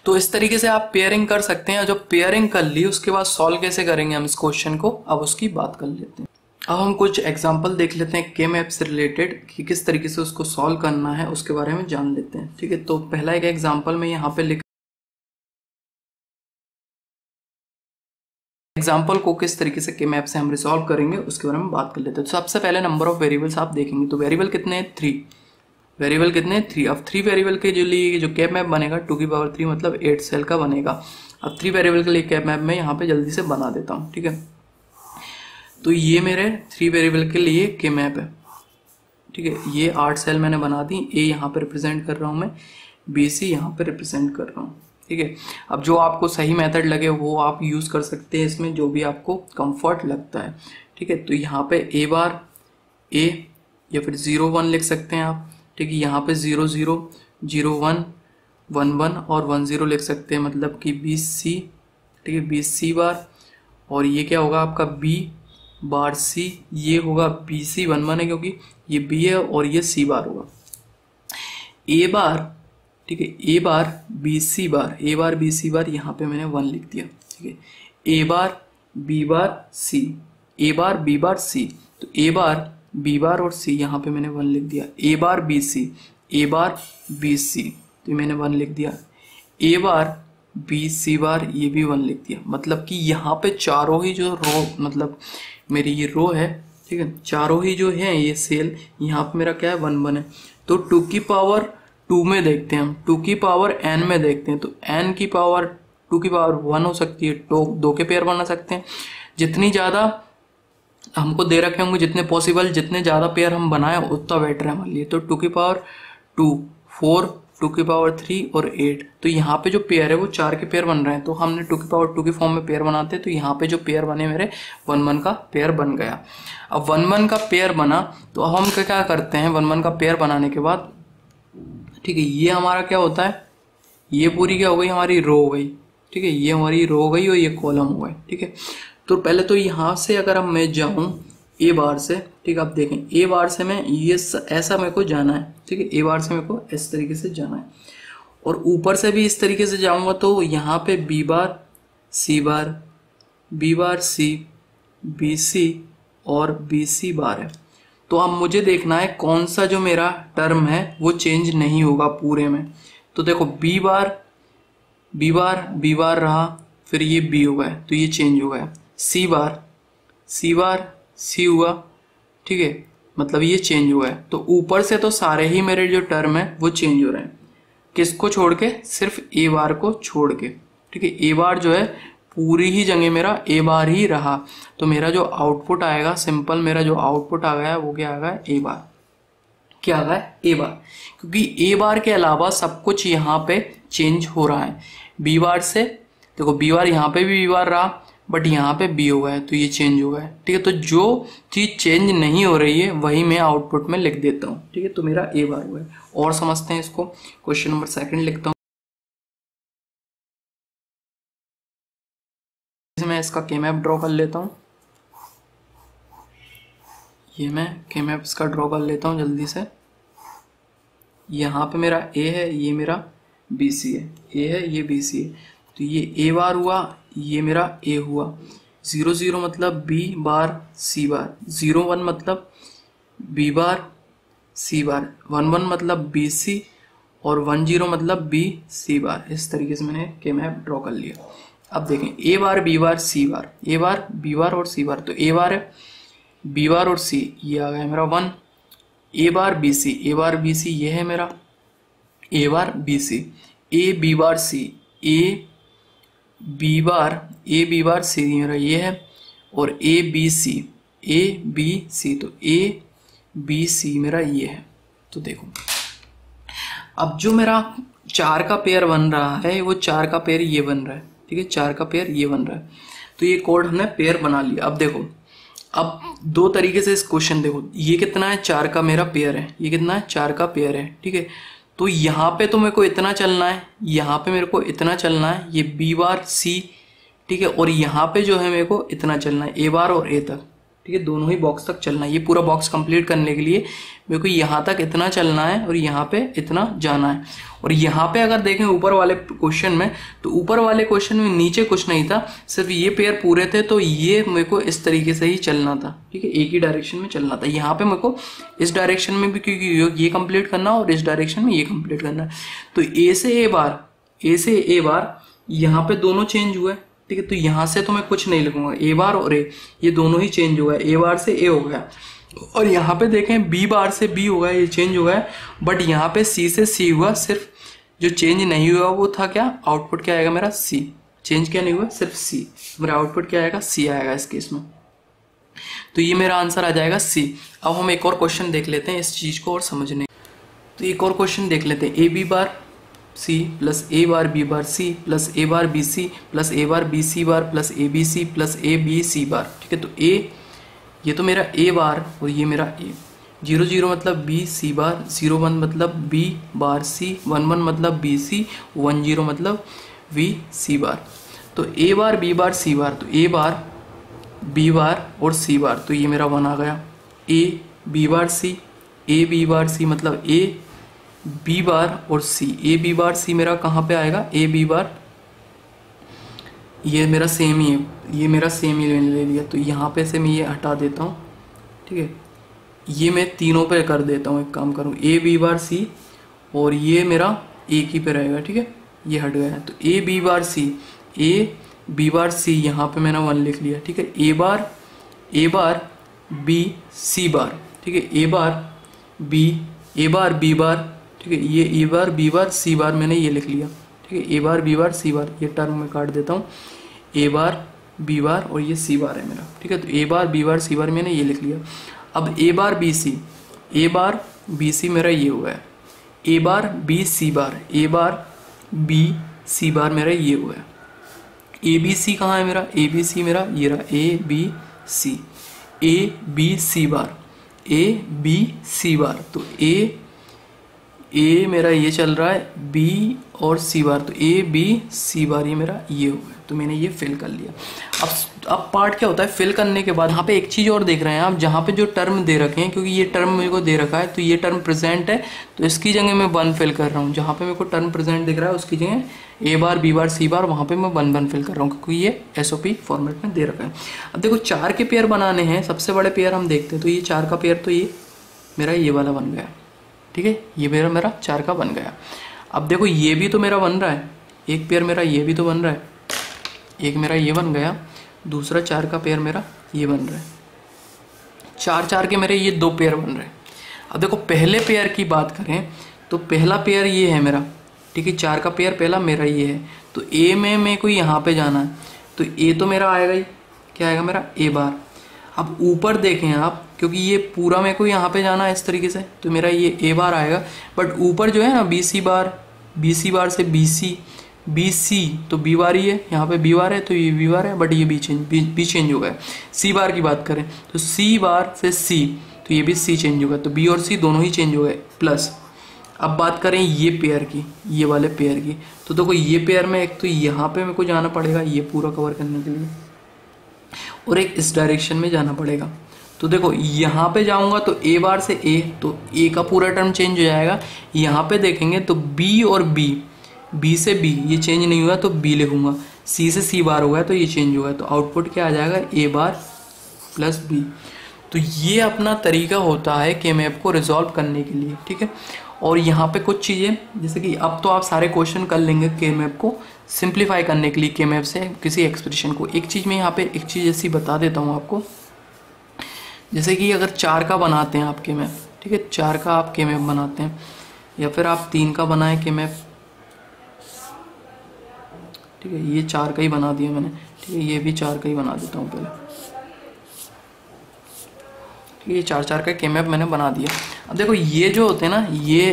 तो इस तरीके से आप पेयरिंग कर सकते हैं। जब पेयरिंग कर ली उसके बाद सॉल्व कैसे करेंगे हम इस क्वेश्चन को, अब उसकी बात कर लेते हैं। अब हम कुछ एग्जाम्पल देख लेते हैं के मैप से रिलेटेड कि किस तरीके से उसको सॉल्व करना है, उसके बारे में जान लेते हैं, ठीक है। तो पहला एक एग्जाम्पल में यहाँ पे लिख एग्जाम्पल को किस तरीके से के मैप से हम रिसॉल्व करेंगे उसके बारे में बात कर लेते हैं। तो सबसे पहले नंबर ऑफ वेरिएबल्स आप देखेंगे, तो वेरिएबल कितने हैं 3, वेरिएबल कितने हैं 3। अब 3 वेरिएबल के जो लिए जो कैप मैप बनेगा 2 की पावर 3 मतलब 8 सेल का बनेगा। अब 3 वेरिएबल के लिए कैप मैप मैं यहाँ पे जल्दी से बना देता हूँ, ठीक है। तो ये मेरे 3 वेरिएबल के लिए के मैप है, ठीक है। ये 8 सेल मैंने बना दी, ए यहाँ पे रिप्रेजेंट कर रहा हूँ मैं, बी सी यहाँ पे रिप्रेजेंट कर रहा हूँ, ठीक है। अब जो आपको सही मेथड लगे वो आप यूज़ कर सकते हैं, इसमें जो भी आपको कंफर्ट लगता है, ठीक है। तो यहाँ पे ए बार ए या फिर 0 1 लिख सकते हैं आप, ठीक है। यहाँ पे 0 0 0 1 1 1 और 1 0 लिख सकते हैं, मतलब कि बी सी, ठीक है, बी सी बार, और ये क्या होगा आपका बी बार सी, ये होगा बी सी 1 1 है क्योंकि ये बी है और ये सी बार होगा। ए बार, ठीक है, ए बार बी सी बार, ए बार बी सी बार, यहाँ पे मैंने 1 लिख दिया, ठीक है। ए bar B bar c, a bar B bar सी, तो ए बार बी बार और सी यहाँ पे मैंने 1 लिख दिया। A bar B C, a bar B C, तो मैंने 1 लिख दिया। ए बार बी सी बार, ये भी 1 लिख दिया। मतलब कि यहाँ पे चारों ही जो रो, मतलब मेरी ये रो है, ठीक है, चारों ही जो है ये सेल यहाँ पे मेरा क्या है 1 1 है। तो 2 की पावर 2 में देखते हैं हम, 2 की पावर n में देखते हैं, तो n की पावर 2 की पावर 1 हो सकती है, तो 2 के पेयर बना सकते हैं। जितनी ज़्यादा हमको दे रखे होंगे जितने पॉसिबल, जितने ज़्यादा पेयर हम बनाए उतना बेटर है हमारे लिए। तो 2 की पावर 2, 4, 2 की पावर 3 और 8। तो यहाँ पे जो पेयर है वो 4 के पेयर बन रहे हैं, तो हमने 2 की पावर 2 की फॉर्म में पेयर बनाते हैं। तो यहाँ पे जो पेयर बने मेरे 1 1 का पेयर बन गया। अब 1 1 का पेयर बना तो अब हम क्या करते हैं, 1 1 का पेयर बनाने के बाद ठीक है, ये हमारा क्या होता है, ये पूरी क्या हो गई हमारी रो हो गई। ठीक है, ये हमारी रो हो गई और ये कॉलम हो गए। ठीक है, तो पहले तो यहाँ से अगर अब मैं जाऊँ ए बार से, ठीक है, आप देखें ए बार से मैं ये ऐसा मेरे को जाना है। ठीक है, ए बार से मेरे को इस तरीके से जाना है और ऊपर से भी इस तरीके से जाऊंगा तो यहाँ पे बी बार सी बार, बी बार सी, बी सी और बी सी बार है। तो अब मुझे देखना है कौन सा जो मेरा टर्म है वो चेंज नहीं होगा पूरे में। तो देखो B bar B bar B bar रहा, फिर ये बी हो गया तो ये चेंज हो गया। सी बार सी बार सी हुआ। ठीक है, मतलब ये चेंज हुआ है। तो ऊपर से तो सारे ही मेरे जो टर्म है वो चेंज हो रहे हैं, किसको छोड़ के, सिर्फ ए बार को छोड़ के। ठीक है, ए बार जो है पूरी ही जगह मेरा ए बार ही रहा। तो मेरा जो आउटपुट आएगा सिंपल, मेरा जो आउटपुट आ गया वो क्या आ गया, ए बार। क्या आ गया, ए बार, क्योंकि ए बार के अलावा सब कुछ यहाँ पे चेंज हो रहा है। बी बार से देखो बी बार यहाँ पे भी बी बार रहा बट यहाँ पे बी हो गया है तो ये चेंज हो गया है। ठीक है, तो जो चीज चेंज नहीं हो रही है वही मैं आउटपुट में लिख देता हूँ। ठीक है, तो मेरा ए बार हुआ है। और समझते हैं इसको, क्वेश्चन नंबर 2 लिखता हूँ। मैं इसका के मैप ड्रॉ कर लेता हूँ। ये मैं के मैप इसका ड्रॉ कर लेता हूँ जल्दी से। यहाँ पे मेरा ए है, ये मेरा बी सी है, ए है ये बी सी है। तो ये ए बार हुआ, ये मेरा ए हुआ। 0 0 मतलब बी बार सी बार, 0 1 मतलब बी बार सी बार, 1 1 मतलब बी सी और 1 0 मतलब बी सी बार। इस तरीके से मैंने के मैप ड्रॉ कर लिया। अब देखें ए बार बी बार सी बार, ए बार बी बार और सी बार। तो ए बार है बी बार और सी, ये आ गया मेरा 1। ए bar B C, a bar B C ये है मेरा a bar B C. A B bar c, A B bar c मेरा ये है और ए बी सी, ए बी सी। तो ए बी सी मेरा ये है। तो देखो अब जो मेरा 4 का पेयर बन रहा है वो 4 का पेयर ये बन रहा है। ठीक है, 4 का पेयर ये बन रहा है। तो ये कोड हमने पेयर बना लिया। अब देखो, अब 2 तरीके से इस क्वेश्चन देखो, ये कितना है 4 का मेरा पेयर है, ये कितना है 4 का पेयर है। ठीक है, तो यहाँ पे तो मेरे को इतना चलना है, यहाँ पे मेरे को इतना चलना है, ये बी बार सी। ठीक है, और यहाँ पे जो है मेरे को इतना चलना है ए बार और ए तक। ठीक है, दोनों ही बॉक्स तक चलना है। ये पूरा बॉक्स कंप्लीट करने के लिए मेरे को यहाँ तक इतना चलना है और यहाँ पे इतना जाना है। और यहाँ पे अगर देखें ऊपर वाले क्वेश्चन में, तो ऊपर वाले क्वेश्चन में नीचे कुछ नहीं था, सिर्फ ये पेयर पूरे थे। तो ये मेरे को इस तरीके से ही चलना था। ठीक है, एक ही डायरेक्शन में चलना था। यहाँ पे मेरे को इस डायरेक्शन में भी क्योंकि ये कंप्लीट करना और इस डायरेक्शन में ये कंप्लीट करना है। तो ए से ए बार यहाँ पे दोनों चेंज हुए। ठीक है, तो यहाँ से तो मैं कुछ नहीं लिखूंगा, ए बार और ए ये दोनों ही चेंज हुआ है। ए बार से ए हो गया और यहाँ पे देखें बी बार से बी हो गया, ये चेंज हो गया। बट यहाँ पे सी से सी हुआ। सिर्फ जो चेंज नहीं हुआ वो था क्या, आउटपुट क्या आएगा मेरा सी। चेंज क्या नहीं हुआ, सिर्फ सी। मेरा आउटपुट क्या आएगा, सी आएगा इस केस में। तो ये मेरा आंसर आ जाएगा सी। अब हम एक और क्वेश्चन देख लेते हैं इस चीज को और समझने। तो एक और क्वेश्चन देख लेते हैं। A B bar C plus A bar B bar C plus A bar B C plus A bar B C bar plus A B C plus A B C bar. ठीक है, तो ए ये तो मेरा a बार और ये मेरा ए। 0 0 मतलब बी सी बार, 0 1 मतलब बी बार सी, 1 1 मतलब बी सी, 1 0 मतलब वी सी बार। तो ए बार बी बार सी बार, तो ए बार बी बार और सी बार, तो ये मेरा 1 आ गया। A B bar c, A B bar सी मतलब ए बी बार और सी। ए बी बार सी मेरा कहाँ पे आएगा, ए बी बार ये मेरा सेम ही है, ये मेरा सेम ही ले लिया। तो यहाँ पे से मैं ये हटा देता हूँ। ठीक है, ये मैं तीनों पे कर देता हूँ। एक काम करूँ, ए बी बार सी और ये मेरा एक ही पे रहेगा। ठीक है, ये हट गया है। तो A B bar c, A B bar सी यहाँ पे मैंने 1 लिख लिया। ठीक है, ए बार बी सी बार। ठीक है, ए बार बी बार। ठीक है, ये ए बार बी बार सी बार मैंने ये लिख लिया। ठीक है, ए बार बी बार सी बार, ये टर्म में काट देता हूँ। ए बार बी बार और ये सी बार है मेरा, ठीक है। तो ए बार बी बार सी बार मैंने ये लिख लिया। अब ए बार बी सी मेरा ये हुआ है, ए बार बी सी बार, ए बार बी सी बार मेरा ये हुआ है। ए बी सी कहाँ है मेरा, ए बी सी मेरा ये रहा, A B C, A B C bar, A B C bar. तो ए मेरा ये चल रहा है, बी और सी बार, तो ए बी सी बार ये मेरा ये हुआ है। तो मैंने ये फिल कर लिया। अब पार्ट क्या होता है, फिल करने के बाद यहाँ पे एक चीज़ और देख रहे हैं आप, जहाँ पे जो टर्म दे रखे हैं, क्योंकि ये टर्म मेरे को दे रखा है तो ये टर्म प्रेजेंट है, तो इसकी जगह मैं 1 फिल कर रहा हूँ। जहाँ पे मेरे को टर्म प्रेजेंट दिख रहा है उसकी जगह ए बार बी बार सी बार, वहाँ पे मैं 1 फिल कर रहा हूँ, क्योंकि ये SOP फॉर्मेट में दे रखा है। अब देखो 4 के पेयर बनाने हैं, सबसे बड़े पेयर हम देखते हैं। तो ये 4 का पेयर, तो ये मेरा ये वाला बन गया, ठीक है, ये मेरा 4 का बन गया। अब देखो ये भी तो मेरा बन रहा है, एक पेयर मेरा ये भी तो बन रहा है, एक मेरा ये बन गया, दूसरा 4 का पेयर मेरा ये बन रहा है, 4 के मेरे ये 2 पेयर बन रहे हैं। अब देखो पहले पेयर की बात करें तो पहला पेयर ये है मेरा, ठीक है, 4 का पेयर पहला मेरा ये है। तो ए में मेरे को यहाँ पे जाना है, तो ए तो मेरा आएगा ही, क्या आएगा मेरा ए बार। अब ऊपर देखें आप, क्योंकि ये पूरा मेरे को यहाँ पे जाना है इस तरीके से, तो मेरा ये ए बार आएगा। बट ऊपर जो है ना बी सी बार से बी सी, तो बी बार ही है, यहाँ पे बी बार है तो ये बी बार है, बट ये बी चेंज हो गया। सी बार की बात करें तो सी बार से सी, तो ये भी सी चेंज हो गया, तो बी और सी दोनों ही चेंज हो गए। प्लस अब बात करें ये पेयर की, ये वाले पेयर की, तो देखो ये पेयर में एक तो यहाँ पे मेरे को जाना पड़ेगा ये पूरा कवर करने के लिए, और एक इस डायरेक्शन में जाना पड़ेगा। तो देखो यहाँ पे जाऊंगा तो ए बार से ए, तो ए का पूरा टर्म चेंज हो जाएगा। यहाँ पे देखेंगे तो बी और बी से बी ये चेंज नहीं हुआ तो बी लिखूंगा, सी से सी बार हो गया तो ये चेंज हो गया, तो आउटपुट क्या आ जाएगा ए बार प्लस बी। तो ये अपना तरीका होता है के मैप को रिजॉल्व करने के लिए, ठीक है। और यहाँ पे कुछ चीज़ें, जैसे कि अब तो आप सारे क्वेश्चन कर लेंगे के मैप को सिंप्लीफाई करने के लिए, के मैप से किसी एक्सप्रेशन को। एक चीज़ मैं यहाँ पे एक चीज़ ऐसी बता देता हूँ आपको, जैसे कि अगर 4 का बनाते हैं आप के मैप, ठीक है, 4 का आप के मैप बनाते हैं, या फिर आप 3 का बनाएं के मैप, ठीक है, ये 4 का ही बना दिया मैंने, ठीक है, ये भी 4 का ही बना देता हूँ पहले, ठीक है, ये 4 का के मैप मैंने बना दिया। अब देखो ये जो होते हैं ना, ये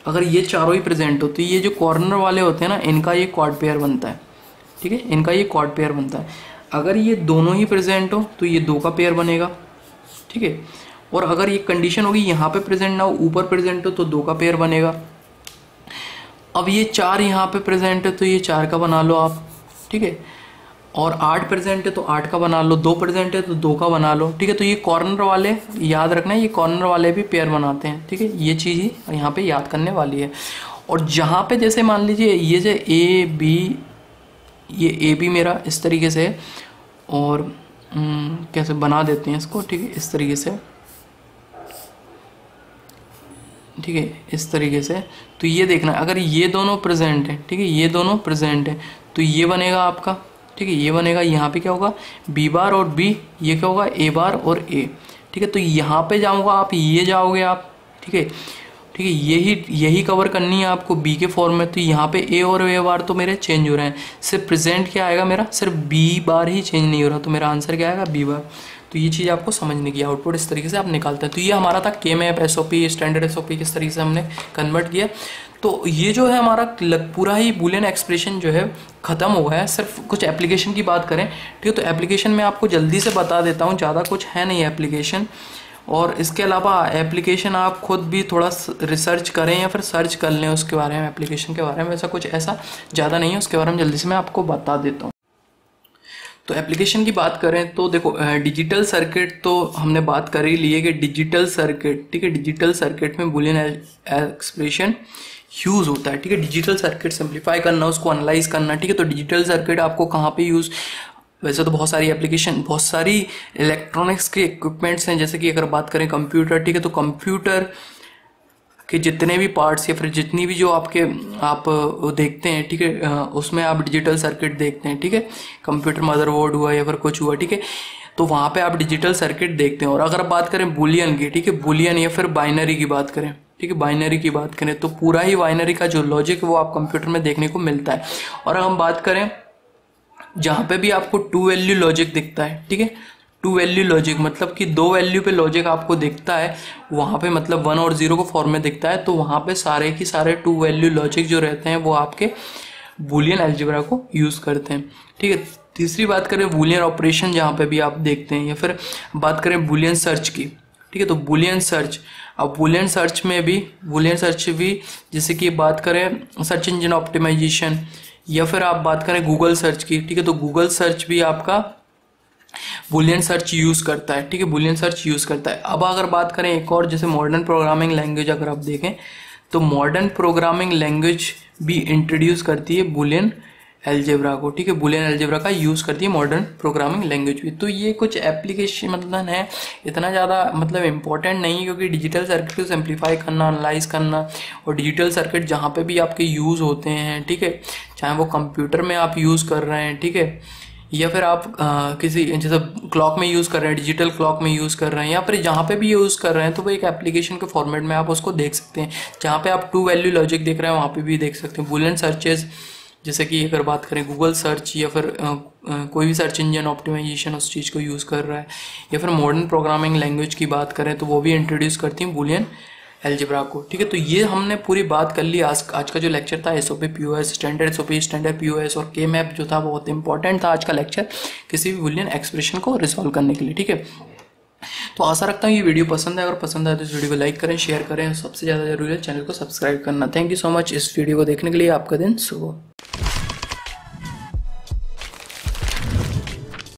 अगर ये चारों ही प्रेजेंट हो तो ये जो कॉर्नर वाले होते हैं ना, इनका ये क्वाड पेयर बनता है, ठीक है, इनका ये क्वाड पेयर बनता है। अगर ये दोनों ही प्रेजेंट हो तो ये 2 का पेयर बनेगा, ठीक है। और अगर ये कंडीशन होगी यहाँ पे प्रेजेंट ना हो, ऊपर प्रेजेंट हो, तो 2 का पेयर बनेगा। अब ये 4 यहाँ पे प्रेजेंट है तो ये 4 का बना लो आप, ठीक है। और 8 प्रेजेंट है तो 8 का बना लो, 2 प्रेजेंट है तो 2 का बना लो, ठीक है। तो ये कॉर्नर वाले याद रखना है, ये कॉर्नर वाले भी पेयर बनाते हैं, ठीक है, ये चीज़ ही यहाँ पे याद करने वाली है। और जहाँ पे जैसे मान लीजिए ये जो ए बी, ये ए बी मेरा इस तरीके से, और कैसे बना देते हैं इसको, ठीक है, इस तरीके से, ठीक है, इस तरीके से। तो ये देखना अगर ये दोनों प्रेजेंट है, ठीक है, ये दोनों प्रेजेंट है तो ये बनेगा आपका, ठीक है, ये बनेगा। यहाँ पे क्या होगा बी बार और बी, ये क्या होगा ए बार और ए, ठीक है। तो यहाँ पे जाऊँगा आप, ये जाओगे आप, ठीक है, ठीक है, यही कवर करनी है आपको बी के फॉर्म में। तो यहाँ पे ए और ए बार तो मेरे चेंज हो रहे हैं, सिर्फ प्रेजेंट क्या आएगा मेरा, सिर्फ बी बार ही चेंज नहीं हो रहा, तो मेरा आंसर क्या आएगा बी बार। तो ये चीज़ आपको समझने की, आउटपुट इस तरीके से आप निकालते हैं। तो ये हमारा था के मैप SOP, स्टैंडर्ड SOP किस तरीके से हमने कन्वर्ट किया। तो ये जो है हमारा पूरा ही बूलियन एक्सप्रेशन जो है ख़त्म हो गया है। सिर्फ कुछ एप्लीकेशन की बात करें, ठीक है, तो एप्लीकेशन में आपको जल्दी से बता देता हूँ, ज़्यादा कुछ है नहीं एप्लीकेशन। और इसके अलावा एप्लीकेशन आप खुद भी थोड़ा रिसर्च करें या फिर सर्च कर लें उसके बारे में, एप्लीकेशन के बारे में, वैसा कुछ ऐसा ज़्यादा नहीं है, उसके बारे में जल्दी से मैं आपको बता देता हूँ। तो एप्लीकेशन की बात करें तो देखो डिजिटल सर्किट तो हमने बात कर ही ली है कि डिजिटल सर्किट, ठीक है, डिजिटल सर्किट में बूलियन एक्सप्रेशन यूज़ होता है, ठीक है। डिजिटल सर्किट सिंप्लीफाई करना, उसको एनालाइज करना, ठीक है। तो डिजिटल सर्किट आपको कहाँ पे यूज़, वैसे तो बहुत सारी एप्लीकेशन, बहुत सारी इलेक्ट्रॉनिक्स के इक्विपमेंट्स हैं, जैसे कि अगर बात करें कंप्यूटर, ठीक है, तो कंप्यूटर के जितने भी पार्ट्स या फिर जितनी भी जो आप देखते हैं, ठीक है, उसमें आप डिजिटल सर्किट देखते हैं, ठीक है। कंप्यूटर मदरबोर्ड हुआ या फिर कुछ हुआ, ठीक है, तो वहाँ पे आप डिजिटल सर्किट देखते हैं। और अगर बात करें बुलियन की, ठीक है, बुलियन या फिर बाइनरी की बात करें, ठीक है, बाइनरी की बात करें तो पूरा ही बाइनरी का जो लॉजिक है वो आप कंप्यूटर में देखने को मिलता है। और अगर हम बात करें जहाँ पे भी आपको टू वैल्यू लॉजिक दिखता है, ठीक है, टू वैल्यू लॉजिक मतलब कि दो वैल्यू पे लॉजिक आपको दिखता है, वहाँ पे मतलब 1 और 0 को फॉर्म में दिखता है, तो वहाँ पे सारे की सारे टू वैल्यू लॉजिक जो रहते हैं वो आपके बूलियन अलजेब्रा को यूज़ करते हैं, ठीक है। तीसरी बात करें बूलियन ऑपरेशन जहाँ पे भी आप देखते हैं, या फिर बात करें बूलियन सर्च की, ठीक है, तो बूलियन सर्च, अब बूलियन सर्च भी जैसे कि बात करें सर्च इंजन ऑप्टिमाइजेशन, या फिर आप बात करें गूगल सर्च की, ठीक है, तो गूगल सर्च भी आपका बूलियन सर्च यूज़ करता है, ठीक है, बूलियन सर्च यूज़ करता है। अब अगर बात करें एक और, जैसे मॉडर्न प्रोग्रामिंग लैंग्वेज अगर आप देखें, तो मॉडर्न प्रोग्रामिंग लैंग्वेज भी इंट्रोड्यूस करती है बूलियन अलजेब्रा को, ठीक है, बूलियन अलजेब्रा का यूज़ करती है मॉडर्न प्रोग्रामिंग लैंग्वेज भी। तो ये कुछ एप्लीकेशन मतलब है, इतना ज़्यादा मतलब इम्पोर्टेंट नहीं, क्योंकि डिजिटल सर्किट को सिंप्लीफाई करना, एनालाइज करना, और डिजिटल सर्किट जहाँ पे भी आपके यूज़ होते हैं, ठीक है, चाहे वो कंप्यूटर में आप यूज़ कर रहे हैं, ठीक है, या फिर आप किसी जैसे क्लॉक में यूज़ कर रहे हैं, डिजिटल क्लॉक में यूज़ कर रहे हैं, या फिर जहाँ पे भी यूज़ कर रहे हैं, तो वो एक एप्लीकेशन के फॉर्मेट में आप उसको देख सकते हैं। जहाँ पे आप टू वैल्यू लॉजिक देख रहे हैं वहाँ पे भी देख सकते हैं। बूलियन सर्चेज जैसे कि अगर बात करें गूगल सर्च, या फिर कोई भी सर्च इंजन ऑप्टिमाइजेशन उस चीज़ को यूज़ कर रहा है, या फिर मॉडर्न प्रोग्रामिंग लैंग्वेज की बात करें तो वो भी इंट्रोड्यूस करती हैं बूलियन अलजेब्रा को, ठीक है। तो ये हमने पूरी बात कर ली। आज का जो लेक्चर था SOP POS, standard SOP, standard POS और के मैप जो था बहुत इंपॉर्टेंट था आज का लेक्चर किसी भी बूलियन एक्सप्रेशन को रिजॉल्व करने के लिए, ठीक है। तो आशा रखता हूँ ये वीडियो पसंद है, अगर पसंद आए तो इस वीडियो को लाइक करें, शेयर करें, सबसे ज़्यादा जरूरी है चैनल को सब्सक्राइब करना। थैंक यू सो मच इस वीडियो को देखने के लिए। आपका दिन शुभ हो।